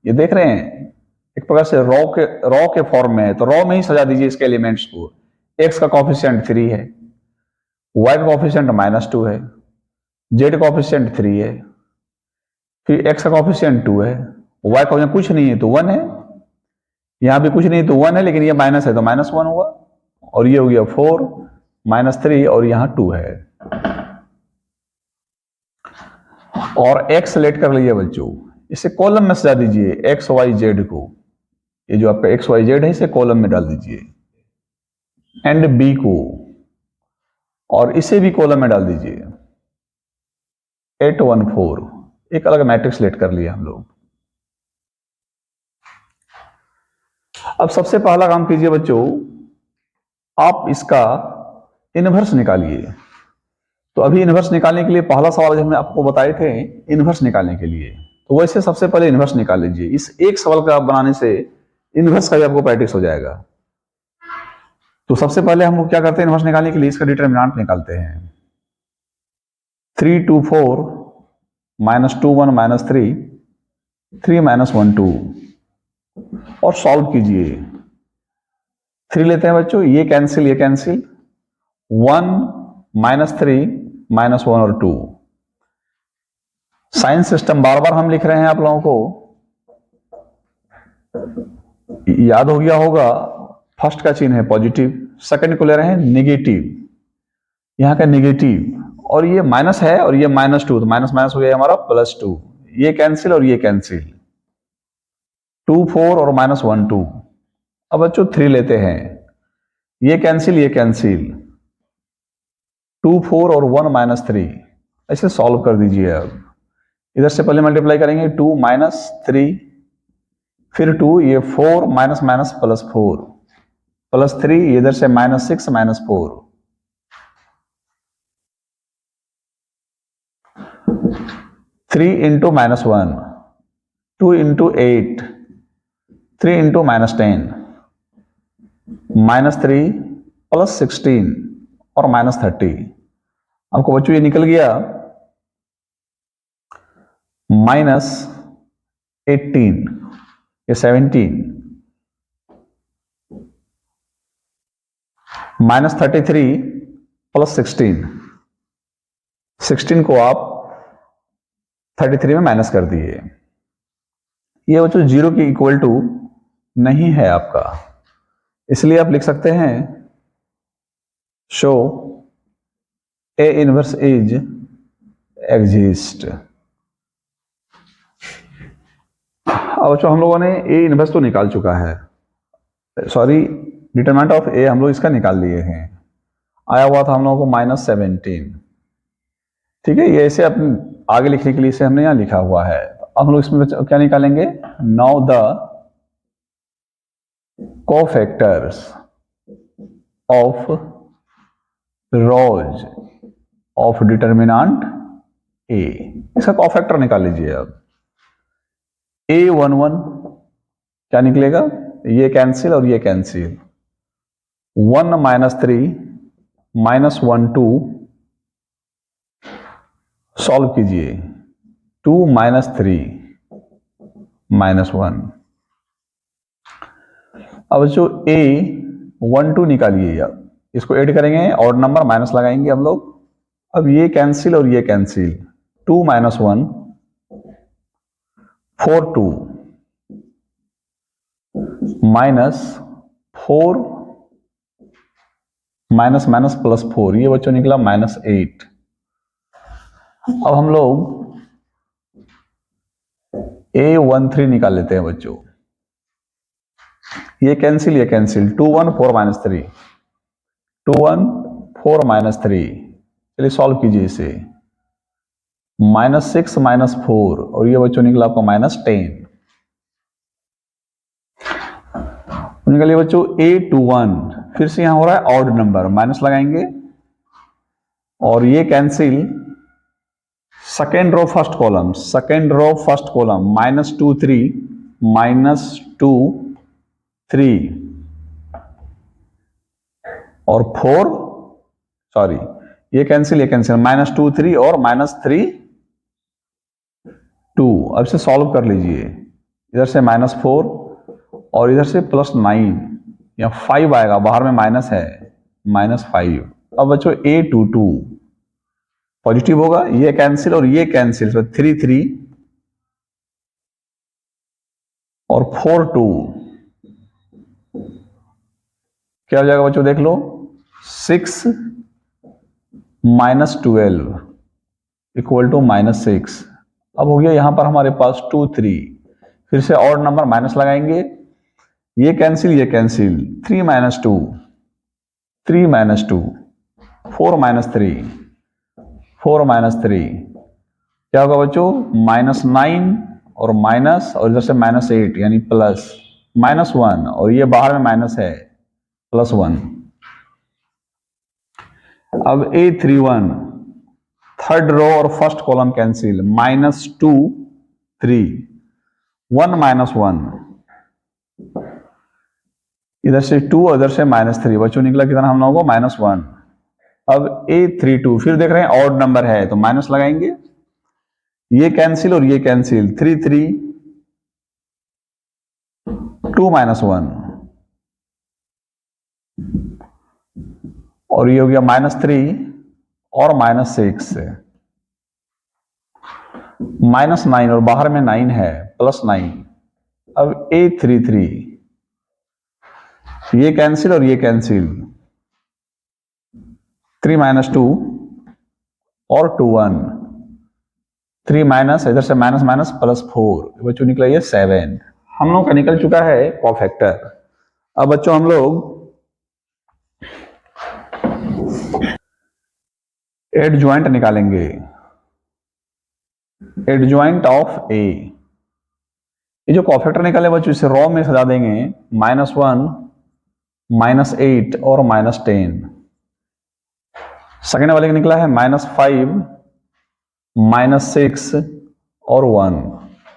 ये देख रहे हैं एक प्रकार से रॉ के फॉर्म में है, तो रॉ में ही सजा दीजिए इसके एलिमेंट्स को। x का कॉफिशिएंट 3 है, y का कॉफिशिएंट -2 है, z का कॉफिशिएंट 3 है, फिर x का कॉफिशिएंट 2 है, y का कुछ नहीं है तो 1 है, यहां भी कुछ नहीं तो 1 है, लेकिन ये माइनस है तो -1 हुआ, और ये हो गया 4 -3, और यहां 2 है। और x लेट कर लीजिए बच्चों, इसे कॉलम में सजा दीजिए x y z को। ये जो आपका x y z है इसे कॉलम में डाल दीजिए, एंड b को, और इसे भी कॉलम में डाल दीजिए 8 1 4। एक अलग मैट्रिक्स लेट कर लिया हम लोग। अब सबसे पहला काम कीजिए बच्चों, आप इसका इनवर्स निकालिए। तो अभी इनवर्स निकालने के लिए पहला सवाल जो हमने आपको बताए थे इनवर्स निकालने के लिए, तो वैसे सबसे पहले इनवर्स निकाल लीजिए। इस एक सवाल का बनाने से इनवर्स का भी आपको प्रैक्टिस हो जाएगा। तो सबसे पहले हम लोग क्या करते हैं इनवर्स निकालने के लिए, इसका डिटरमिनेंट निकालते हैं। 3 2 4 -2 1 -3 3 -1 2, और सॉल्व कीजिए। 3 लेते हैं बच्चों, ये कैंसिल 1 -3 -1 और 2। साइन सिस्टम बार बार हम लिख रहे हैं, आप लोगों को याद हो गया होगा। फर्स्ट का चिन्ह है पॉजिटिव, सेकंड को ले रहे हैं नेगेटिव, यहां का नेगेटिव, और ये माइनस है और ये -2, तो माइनस माइनस हो गया हमारा +2। ये कैंसिल और ये कैंसिल, 2 4 और -1 2। अब बच्चों 3 लेते हैं, ये कैंसिल, 2 4 और 1 -3। ऐसे सॉल्व कर दीजिए। अब इधर से पहले मल्टीप्लाई करेंगे, 2 -3 फिर 2, ये 4 माइनस माइनस +4 +3, इधर से -6 -4, 3 इंटू -1, 2 इंटू 8, 3 इंटू -10, -3 +16 और -30। आपको बच्चों ये निकल गया -18, ये 17, -33 +16, 16 को आप 33 में माइनस कर दिए। ये बच्चों 0 के इक्वल टू नहीं है आपका, इसलिए आप लिख सकते हैं show A inverse is exist. अब बच्चों हम लोगों ने A इनवर्स तो निकाल चुका है, सॉरी डिटरमिनेंट ऑफ A हम लोग इसका निकाल लिए हैं, आया हुआ था हम लोगों को -17। ठीक है, ये ऐसे अपने आगे लिखने के लिए इसे हमने यहां लिखा हुआ है। अब हम लोग इसमें क्या निकालेंगे, now the cofactors of rose of determinant A, इसका कोफैक्टर निकाल लीजिए। अब A11 क्या निकलेगा, ये कैंसिल और ये कैंसिल, 1 -3 -1 2, सॉल्व कीजिए, 2 -3 -1। अब जो A12 निकालिए, अब इसको ऐड करेंगे और नंबर माइनस लगाएंगे हम लोग। अब ये कैंसिल और ये कैंसिल, 2 -1 4 2 -4 माइनस माइनस +4, ये बच्चों निकला -8। अब हम लोग A13 निकाल लेते हैं बच्चों, ये कैंसिल, 2 1 4 -3, 2 1 4 -3, चलिए सॉल्व कीजिए इसे, -6 -4 और ये बच्चों निकला आपको -10। निकलिए बच्चों A21, फिर से यहां हो रहा है ऑड नंबर, माइनस लगाएंगे और ये cancel, second row first column -2 3 -2 3 और 4, सॉरी ये कैंसिल -2 3 और -3 2। अब से सॉल्व कर लीजिए, इधर से -4 और इधर से +9, या 5 आएगा, बाहर में माइनस है, -5। अब बच्चों A22 पॉजिटिव होगा, ये कैंसिल और ये कैंसिल, तो 3 3 और 4 2, क्या हो जाएगा बच्चों देख लो, 6 -12 इक्वल टू -6। अब हो गया यहां पर हमारे पास 2 3, फिर से और नंबर माइनस लगाएंगे, ये कैंसिल 3 -2 3 -2 4 -3 4 -3, क्या होगा बच्चों, -9 और माइनस और इधर से -8 यानी प्लस, -1 और ये बाहर में माइनस है, +1। अब A31 थर्ड रो और फर्स्ट कॉलम कैंसिल, -2 3 1 -1, इधर से 2 और इधर से -3, बच्चों निकला कितना हम लोगों को, -1। अब A32 फिर देख रहे हैं ऑड नंबर है तो माइनस लगाएंगे, ये कैंसिल और ये कैंसिल, 3 3 2 -1 और ये हो गया -3 और -6, -9 और बाहर में 9 है, +9। अब A33 ये कैंसिल और ये कैंसिल, 3 -2 और 2 1, 3 माइनस, इधर से माइनस माइनस प्लस 4, बच्चों निकला ये 7। हम लोग का निकल चुका है कॉफैक्टर। अब बच्चों हम लोग एडजॉइंट निकालेंगे। एडजॉइंट ऑफ ए, ये जो कॉफैक्टर निकाले बच्चों इसे रॉ में सजा देंगे, -1, -8 और -10। सेकेंड वाले का निकला है -5, -6 और 1।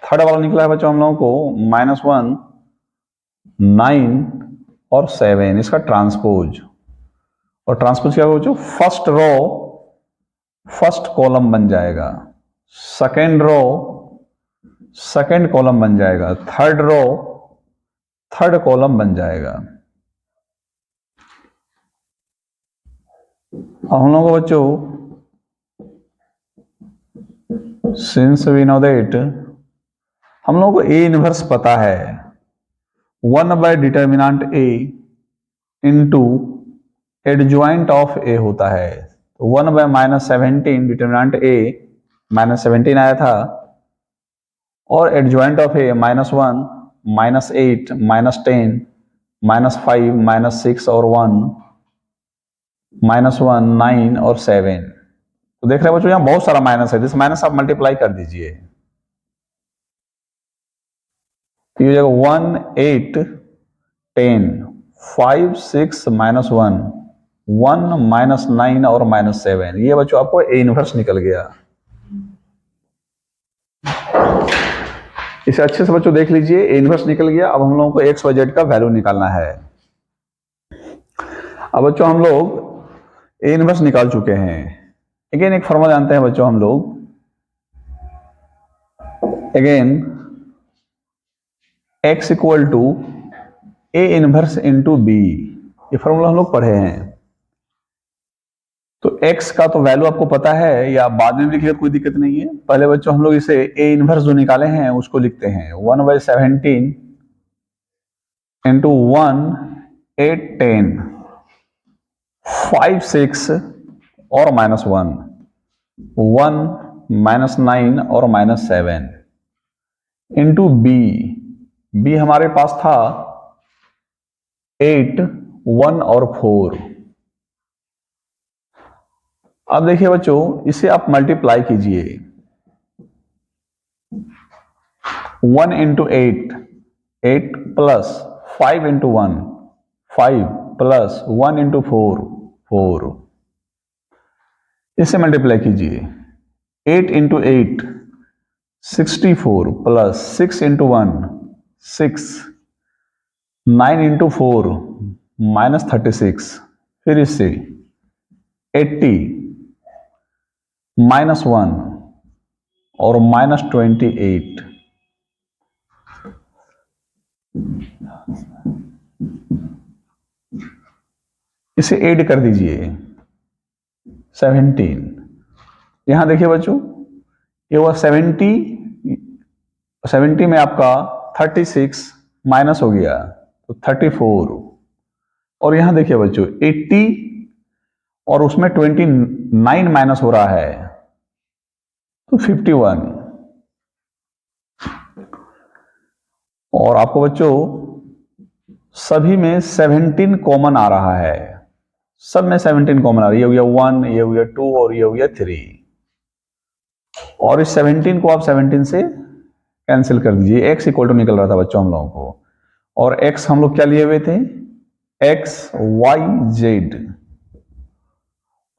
थर्ड वाला निकला है बच्चों हम लोगों को -1, 9 और 7। इसका ट्रांसपोज, और ट्रांसपोज क्या होगा बच्चों, फर्स्ट रो फर्स्ट कॉलम बन जाएगा, सेकेंड रो सेकेंड कॉलम बन जाएगा, थर्ड रो थर्ड कॉलम बन जाएगा। अब हम लोगों को बच्चों सिंस वी नो दैट, हम लोगों को ए इनवर्स पता है, 1 by determinant A into adjoint of A होता है। तो 1 बाय -17 डिटर्मिनेंट ए -17 आया था, और एडजॉइंट ऑफ ए -1, -8, -10, -5, -6 और 1, -1, 9 और 7। तो देख रहे हैं बच्चों यहां बहुत सारा माइनस है, जिस माइनस आप मल्टीप्लाई कर दीजिए, तो ये 1, 8, 10, 5, 6, -1, 1, -9 और -7। ये बच्चों आपको ए इनवर्स निकल गया। इसे अच्छे से बच्चों देख लीजिए, ए इनवर्स निकल गया। अब हम लोगों को एक्स वाई जेड का वैल्यू निकालना है। अब बच्चों हम लोग ए इनवर्स निकाल चुके हैं। अगेन एक फॉर्मूला जानते हैं बच्चों हम लोग, again x equal to A inverse into B, ये फॉर्मूला हम लोग पढ़े हैं। तो x का तो वैल्यू आपको पता है, या बाद में भी लिखिएगा कोई दिक्कत नहीं है। पहले बच्चों हम लोग इसे ए इनवर्स जो निकाले हैं उसको लिखते हैं, 1/17 इंटू 1, 8, 10, 5, 6 और -1, 1, -9 और -7 इंटू बी। बी हमारे पास था 8, 1 और 4। अब देखिए बच्चों, इसे आप मल्टीप्लाई कीजिए, 1 into 8, 8 plus 5 into 1, 5 plus 1 into 4, 4। इसे मल्टीप्लाई कीजिए, 8 इंटू 8, 64 प्लस 6 इंटू 1, 6, 9 इंटू 4, -36। फिर इससे 80, -1 और -28। इसे ऐड कर दीजिए, 17। यहां देखिए बच्चों, ये हुआ 70 में आपका 36 माइनस हो गया तो 34, और यहां देखिए बच्चों 80 और उसमें 29 माइनस हो रहा है तो 51। और आपको बच्चों सभी में 17 कॉमन आ रहा है, सब में 17 कॉमन आ रहा है। ये हो गया 1, ये हो गया 2 और ये हो गया 3। और इस 17 को आप 17 से कैंसिल कर दीजिए। x इक्वल टू निकल रहा था बच्चों हम लोगों को, और x हम लोग क्या लिए हुए थे, x, y, z,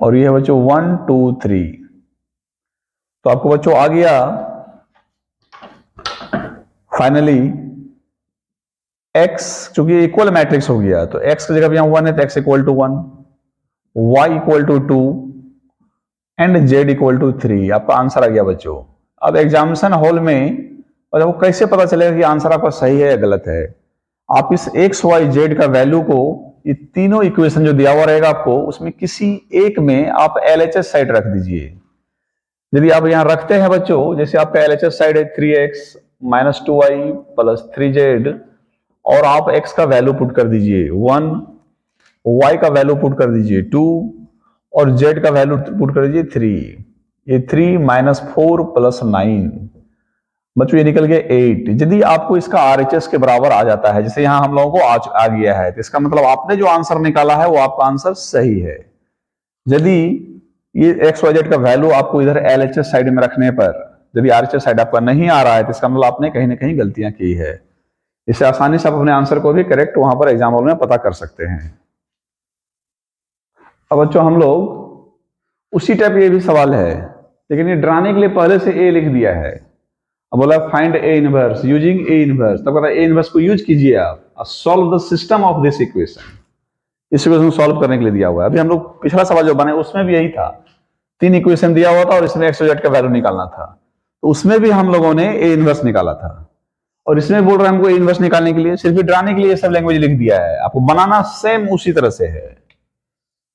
और ये है बच्चों 1, 2, 3। तो आपको बच्चों आ गया फाइनली x, चूंकि इक्वल मैट्रिक्स हो गया तो x की जगह यहां 1 है तो x equal to 1, y equal to 2 and z equal to 3। आपका आंसर आ गया बच्चों। अब एग्जामिनेशन हॉल में और आपको कैसे पता चलेगा कि आंसर आपका सही है या गलत है, आप इस x, y, z का वैल्यू को, ये तीनों इक्वेशन जो दिया हुआ रहेगा आपको, उसमें किसी एक में आप LHS साइड रख दीजिए। यदि आप यहां रखते हैं बच्चों, जैसे आपका LHS साइड है 3x - 2y प्लस 3z, और आप x का वैल्यू पुट कर दीजिए 1, y का वैल्यू पुट कर दीजिए 2 और z का वैल्यू पुट कर दीजिए 3। ये 3 माइनस 4 प्लस 9, बच्चों ये निकल गया 8। यदि आपको इसका RHS के बराबर आ जाता है, जैसे यहां हम लोगों को आ गया है, तो इसका मतलब आपने जो आंसर निकाला है वो आपका आंसर सही है। यदि ये XYZ का वैल्यू आपको इधर LHS साइड में रखने पर यदि RHS साइड आपका नहीं आ रहा है, तो इसका मतलब आपने कहीं ना कहीं गलतियां की है। इससे आसानी से आप अपने आंसर को भी करेक्ट वहां पर एग्जाम हॉल में पता कर सकते हैं। अब बच्चों हम लोग उसी टाइप ये भी सवाल है, लेकिन ये डराने के लिए पहले से ए लिख दिया है। अब बोला find A inverse using A inverse, तब कहता है ए इनवर्स को यूज कीजिए आप, solve the system of this equation. इस इक्वेशन को सॉल्व करने के लिए दिया हुआ है। अभी हम लोग पिछला सवाल जो बने उसमें भी यही था, 3 इक्वेशन दिया हुआ था और इसमें XYZ का वैल्यू निकालना था, तो उसमें भी हम लोगों ने ए इनवर्स निकाला था। और इसमें बोल रहे हैं हमको ए इनवर्स निकालने के लिए, सिर्फ डराने के लिए सब लैंग्वेज लिख दिया है, आपको बनाना सेम उसी तरह से है।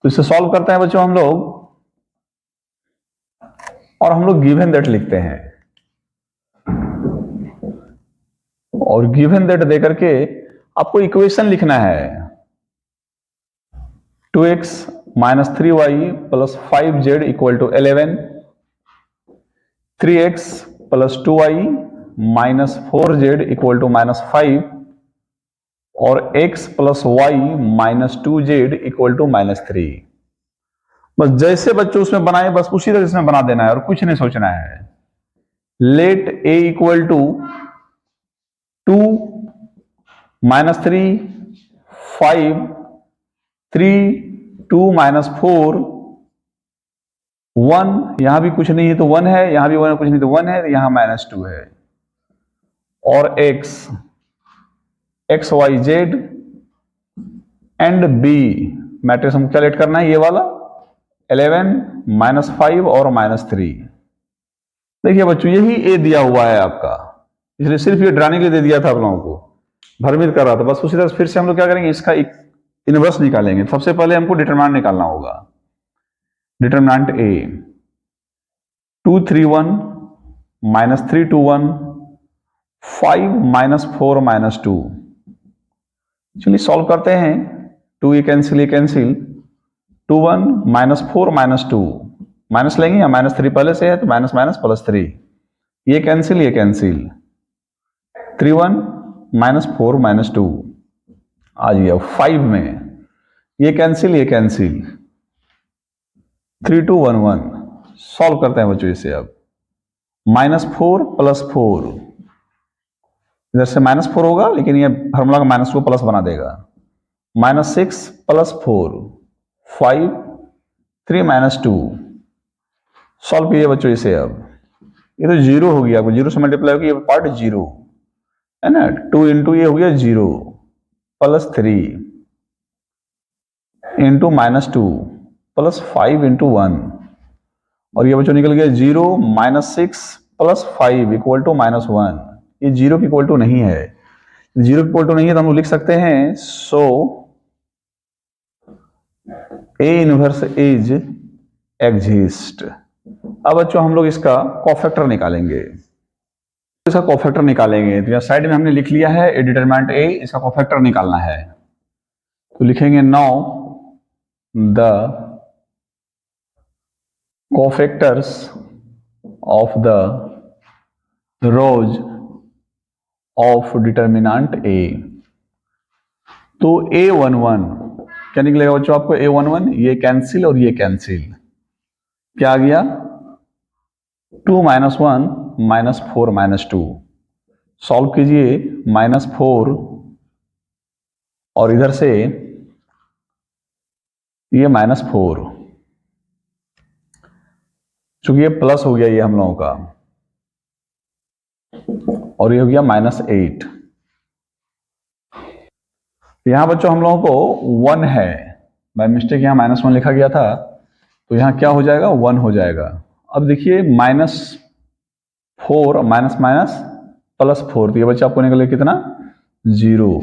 तो इसे सॉल्व करते हैं बच्चों हम लोग, और हम लोग गिवन दैट लिखते हैं, और गिवन दैट देकर के आपको इक्वेशन लिखना है। 2x minus 3y plus 5z equal to 11, 3x plus 2y minus 4z equal to minus 5, और x plus y minus 2z equal to minus 3। बस जैसे बच्चों उसमें बनाए बस उसी तरह इसमें बना देना है और कुछ नहीं सोचना है। Let a equal to 2 minus 3 5 3 2 minus 4 1, यहां भी कुछ नहीं है तो 1 है, यहां भी 1 कुछ नहीं तो 1 है, यहां माइनस 2 है, और x y z and b matrix हमको क्या लेट करना है, ये वाला 11 माइनस 5 और माइनस 3। देखिए बच्चों यही ए दिया हुआ है आपका, इसलिए सिर्फ ये डराने के लिए दे दिया था आप लोगों को, भ्रमित कर रहा था। बस उसी तरह फिर से हम लोग क्या करेंगे, इसका इनवर्स निकालेंगे। सबसे पहले हमको डिटरमिनेंट निकालना होगा। Determinant A 2 3 1 minus 3 2 1 5 minus 4 minus 2। चलिए सॉल्व करते हैं। 2 ये कैंसिल 2 1 माइनस 4 माइनस 2, माइनस लेंगे या माइनस 3 पहले से है तो माइनस माइनस प्लस 3, ये कैंसिल 3 1 माइनस 4 माइनस 2 आ गया 5 में, ये कैंसिल 3 2 1 1। सॉल्व करते हैं बच्चों इसे। अब माइनस 4 प्लस 4, इधर से माइनस 4 होगा लेकिन ये फॉर्मूला का माइनस को प्लस बना देगा, माइनस 6 प्लस 4 5 3 माइनस 2। सॉल्व कीजिए बच्चों इसे। अब ये तो जीरो हो गया, जीरो से मल्टीप्लाई होगी, ये पार्ट जीरो है ना, 2 इंटू ये हो गया 0 plus 3 into minus 2 plus 5 into 1, और ये बच्चों निकल गया 0 minus 6 plus 5 equal to minus 1। ये 0 की इक्वल टू नहीं है, 0 की इक्वल टू नहीं है तो हम लोग लिख सकते हैं सो ए इनवर्स इज एग्जिस्ट। अब बच्चों हम लोग इसका कोफैक्टर निकालेंगे। इसका कोफैक्टर निकालेंगे तो यहाँ साइड में हमने लिख लिया है ए डिटरमिनेंट ए, इसका कोफैक्टर निकालना है। तो लिखेंगे now the cofactors of the rows of determinant A. तो A11 क्या निकलेगा बच्चों आपको, A11 ये कैंसिल और ये कैंसिल, क्या आ गया 2 माइनस 1 माइनस 4 माइनस 2। सॉल्व कीजिए, माइनस 4 और इधर से ये माइनस 4, चूंकि ये प्लस हो गया ये हम लोगों का, और ये हो गया माइनस 8। यहां बच्चों हम लोगों को 1 है, बाय मिस्टेक यहां माइनस 1 लिखा गया था, तो यहां क्या हो जाएगा 1 हो जाएगा। अब देखिए माइनस 4 माइनस माइनस प्लस 4, तो ये बच्चा आपको निकले कितना 0।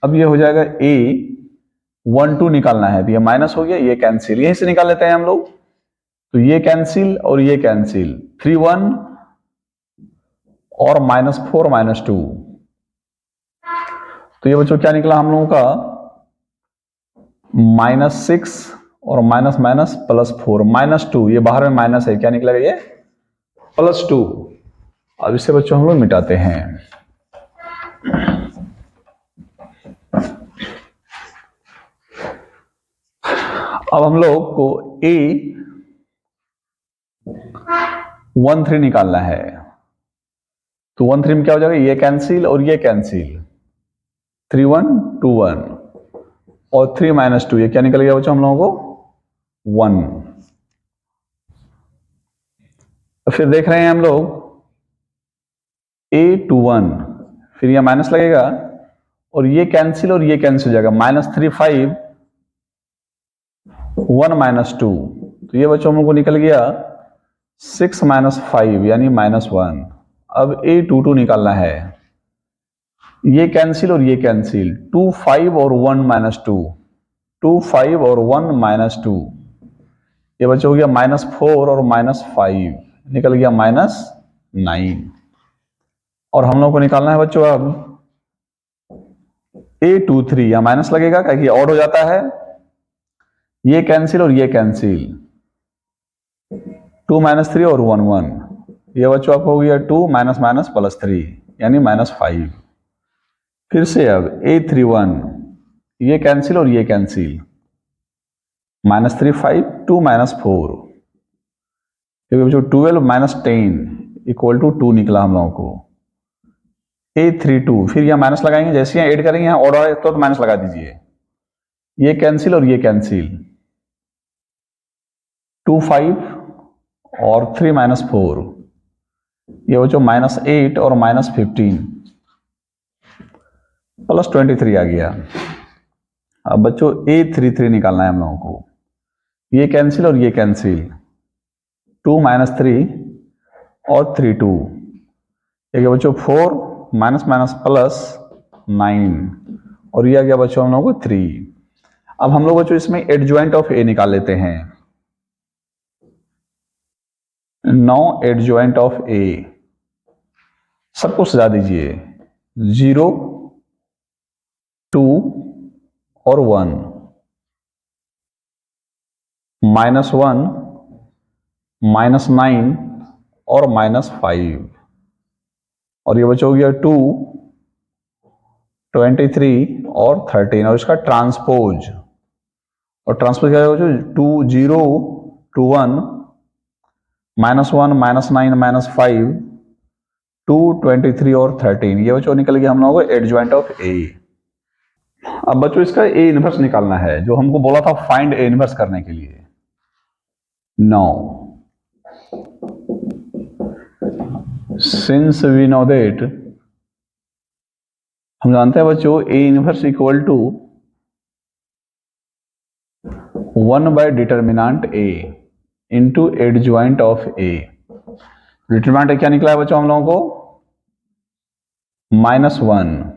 अब ये हो जाएगा A12 निकालना है, तो ये माइनस हो गया, ये कैंसिल, यहीं से निकाल लेते हैं हम लोग। तो ये कैंसिल और ये कैंसिल, 3 1 और माइनस 4 माइनस 2, तो ये बच्चों क्या निकला हम लोगों का माइनस 6 और माइनस माइनस प्लस 4, -2, ये बाहर में माइनस है, क्या निकलेगा ये +2। अब इसे बच्चों हम लोग मिटाते हैं। अब हम लोग को A13 निकालना है, तो 13 में क्या हो जाएगा, ये कैंसिल और ये कैंसिल, 3 1 2 1 और 3 - 2, ये क्या निकल गया बच्चों हम लोगों को 1। फिर देख रहे हैं हम लोग A21, फिर यह माइनस लगेगा और ये कैंसिल और ये कैंसिल हो जाएगा, -3 5 1 - 2, तो ये बच्चों हम लोग को निकल गया 6 - 5 यानी -1। अब A22 निकालना है, ये कैंसिल और ये कैंसिल, 2 5 और 1 - 2, 2 5 और 1 - 2, ये बच्चों हो गया -4 और -5, निकल गया -9। और हम लोग को निकालना है बच्चों अब A23, या माइनस लगेगा क्या कि ऑड हो जाता है, ये कैंसिल और ये कैंसिल, 2 - 3 और 1 1, ये बच्चों आपको हो गया 2 - +3 यानी -5। फिर से अब A31, ये कैंसिल और ये कैंसिल, -3 5 2 - 4, बच्चों 12 - 10 = 2 निकला हम लोगों को। A32, फिर यहाँ माइनस लगाएंगे, जैसे यहाँ ऐड करेंगे यहाँ ऑड तो माइनस लगा दीजिए, ये कैंसिल और ये कैंसिल, 2 5 और 3 - 4, ये बच्चों -8 और -15 +23 आ गया। अब बच्चों A33 निकालना है हम लोगों को, ये कैंसिल और ये कैंसिल, 2 - 3 और 3 2, ये बच्चों 4 -+9 और ये आ गया बच्चों हम लोगों को 3। अब हम लोग बच्चों इसमें एडजॉइंट ऑफ A निकाल लेते हैं। नाउ एडजॉइंट ऑफ A, सबको सजा दीजिए, 0 2 और 1, -1 -9 और -5, और ये बच्चों हो गया 2 23 और 13, और इसका ट्रांसपोज, और ट्रांसपोज क्या होगा 2 0 2 1 -1 -9 -5 2 23 और 13, ये बच्चों निकल गया हम लोगों को एडजॉइंट ऑफ A। अब बच्चों इसका A इनवर्स निकालना है, जो हमको बोला था फाइंड A इनवर्स करने के लिए। Now since we know that, हम जानते हैं बच्चों A inverse equal to one by determinant A into adjoint of A। Determinant क्या निकला है बच्चों हम लोगों को -1,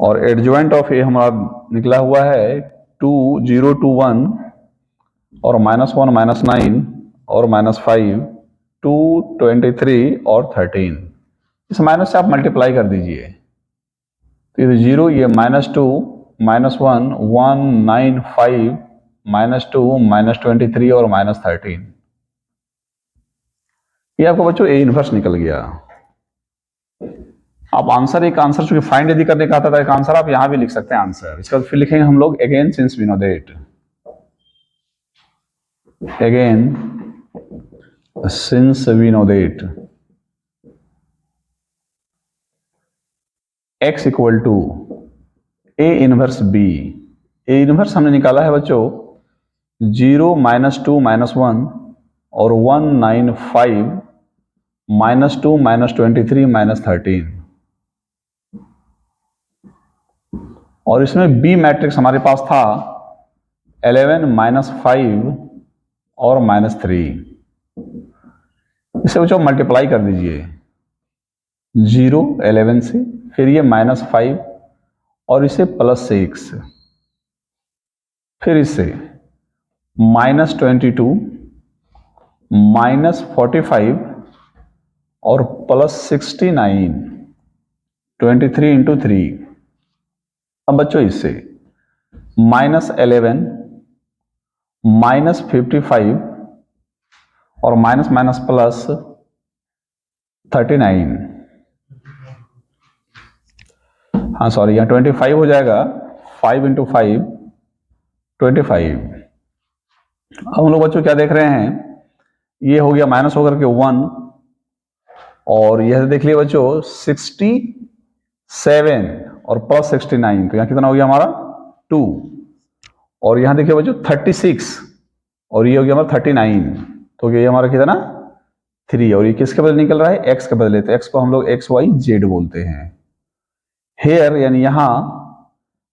और एडजॉइंट ऑफ A हमारा निकला हुआ है 2 0 2 1 और -1 -9 और -5 2 23 और 13, इस माइनस से आप मल्टीप्लाई कर दीजिए, तो ये 0 ये -2 -1 195 -2 -23 और -13, ये आपको बच्चों A इनवर्स निकल गया। आप आंसर, एक आंसर चूंकि फाइंड यदि करने का आता था, एक आंसर आप यहां भी लिख सकते हैं आंसर, इसका फिर लिखेंगे हम लोग again since we know that, again since we know that x equal to A inverse B। A inverse हमने निकाला है बच्चों 0 -2 -1 और 195 -2 -23 -13, और इसमें B मैट्रिक्स हमारे पास था 11 -5 और -3, इसे बच्चों मल्टीप्लाई कर दीजिए 0 11 से, फिर ये -5 और इसे +6, फिर इसे -22 -45 और +69, 23 × 3। अब बच्चों इससे -11 -55 और माइनस माइनस प्लस 39। हाँ सॉरी, यहाँ 25 हो जाएगा, 5 × 5 25। अब हम लोग बच्चों क्या देख रहे हैं, ये हो गया माइनस होकर के 1, और यह देख लिया बच्चों 67 और प्लस 69, तो यहाँ कितना हो गया हमारा 2, और यहाँ देखिए बच्चों 36 और ये हो गया हमारा 39, तो ये हमारा कितना 3, और ये किसके बदले निकल रहा है, x के बदले, तो x को हम लोग XYZ बोलते हैं। हेयर यानी यहाँ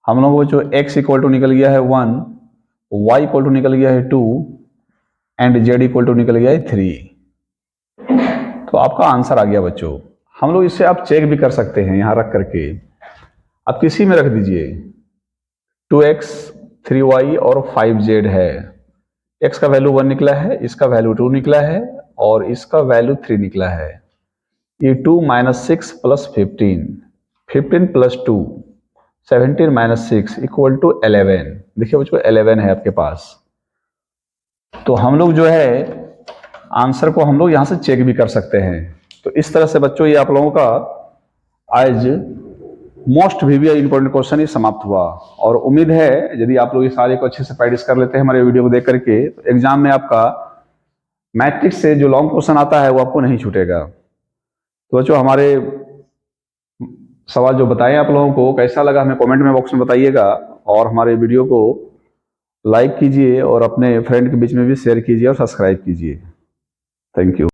हम लोग बच्चों x इक्वल टू निकल गया है 1, y इक्वल टू निकल गया है 2 एंड z इक्वल टू निकल गया है 3। तो आपका आंसर आ गया बच्चों। हम लोग इसे आप चेक भी कर सकते हैं, यहाँ रख करके आप किसी में रख दीजिए, 2x 3y और 5z है, x का वैल्यू 1 निकला है, इसका वैल्यू 2 निकला है और इसका वैल्यू 3 निकला है। ये 2 - 6 + 15, 15 + 2 17 - 6 इक्वल टू 11। देखिए बच्चों 11 है आपके पास। तो हम लोग जो है आंसर को हम लोग यहाँ से चेक भी कर सकते हैं। तो इस तरह से बच्चों ये आप लोगों का आज मोस्ट वीवीआई इंपॉर्टेंट क्वेश्चन ही समाप्त हुआ, और उम्मीद है यदि आप लोग इस सारे को अच्छे से प्रैक्टिस कर लेते हैं हमारे वीडियो को देख करके, तो एग्जाम में आपका मैट्रिक्स से जो लॉन्ग क्वेश्चन आता है वो आपको नहीं छूटेगा। तो बच्चों हमारे सवाल जो बताएं आप लोगों को कैसा लगा हमें कमेंट में बॉक्स में बताइएगा, और हमारे वीडियो को लाइक कीजिए और अपने फ्रेंड के बीच में भी शेयर कीजिए और सब्सक्राइब कीजिए। Thank you.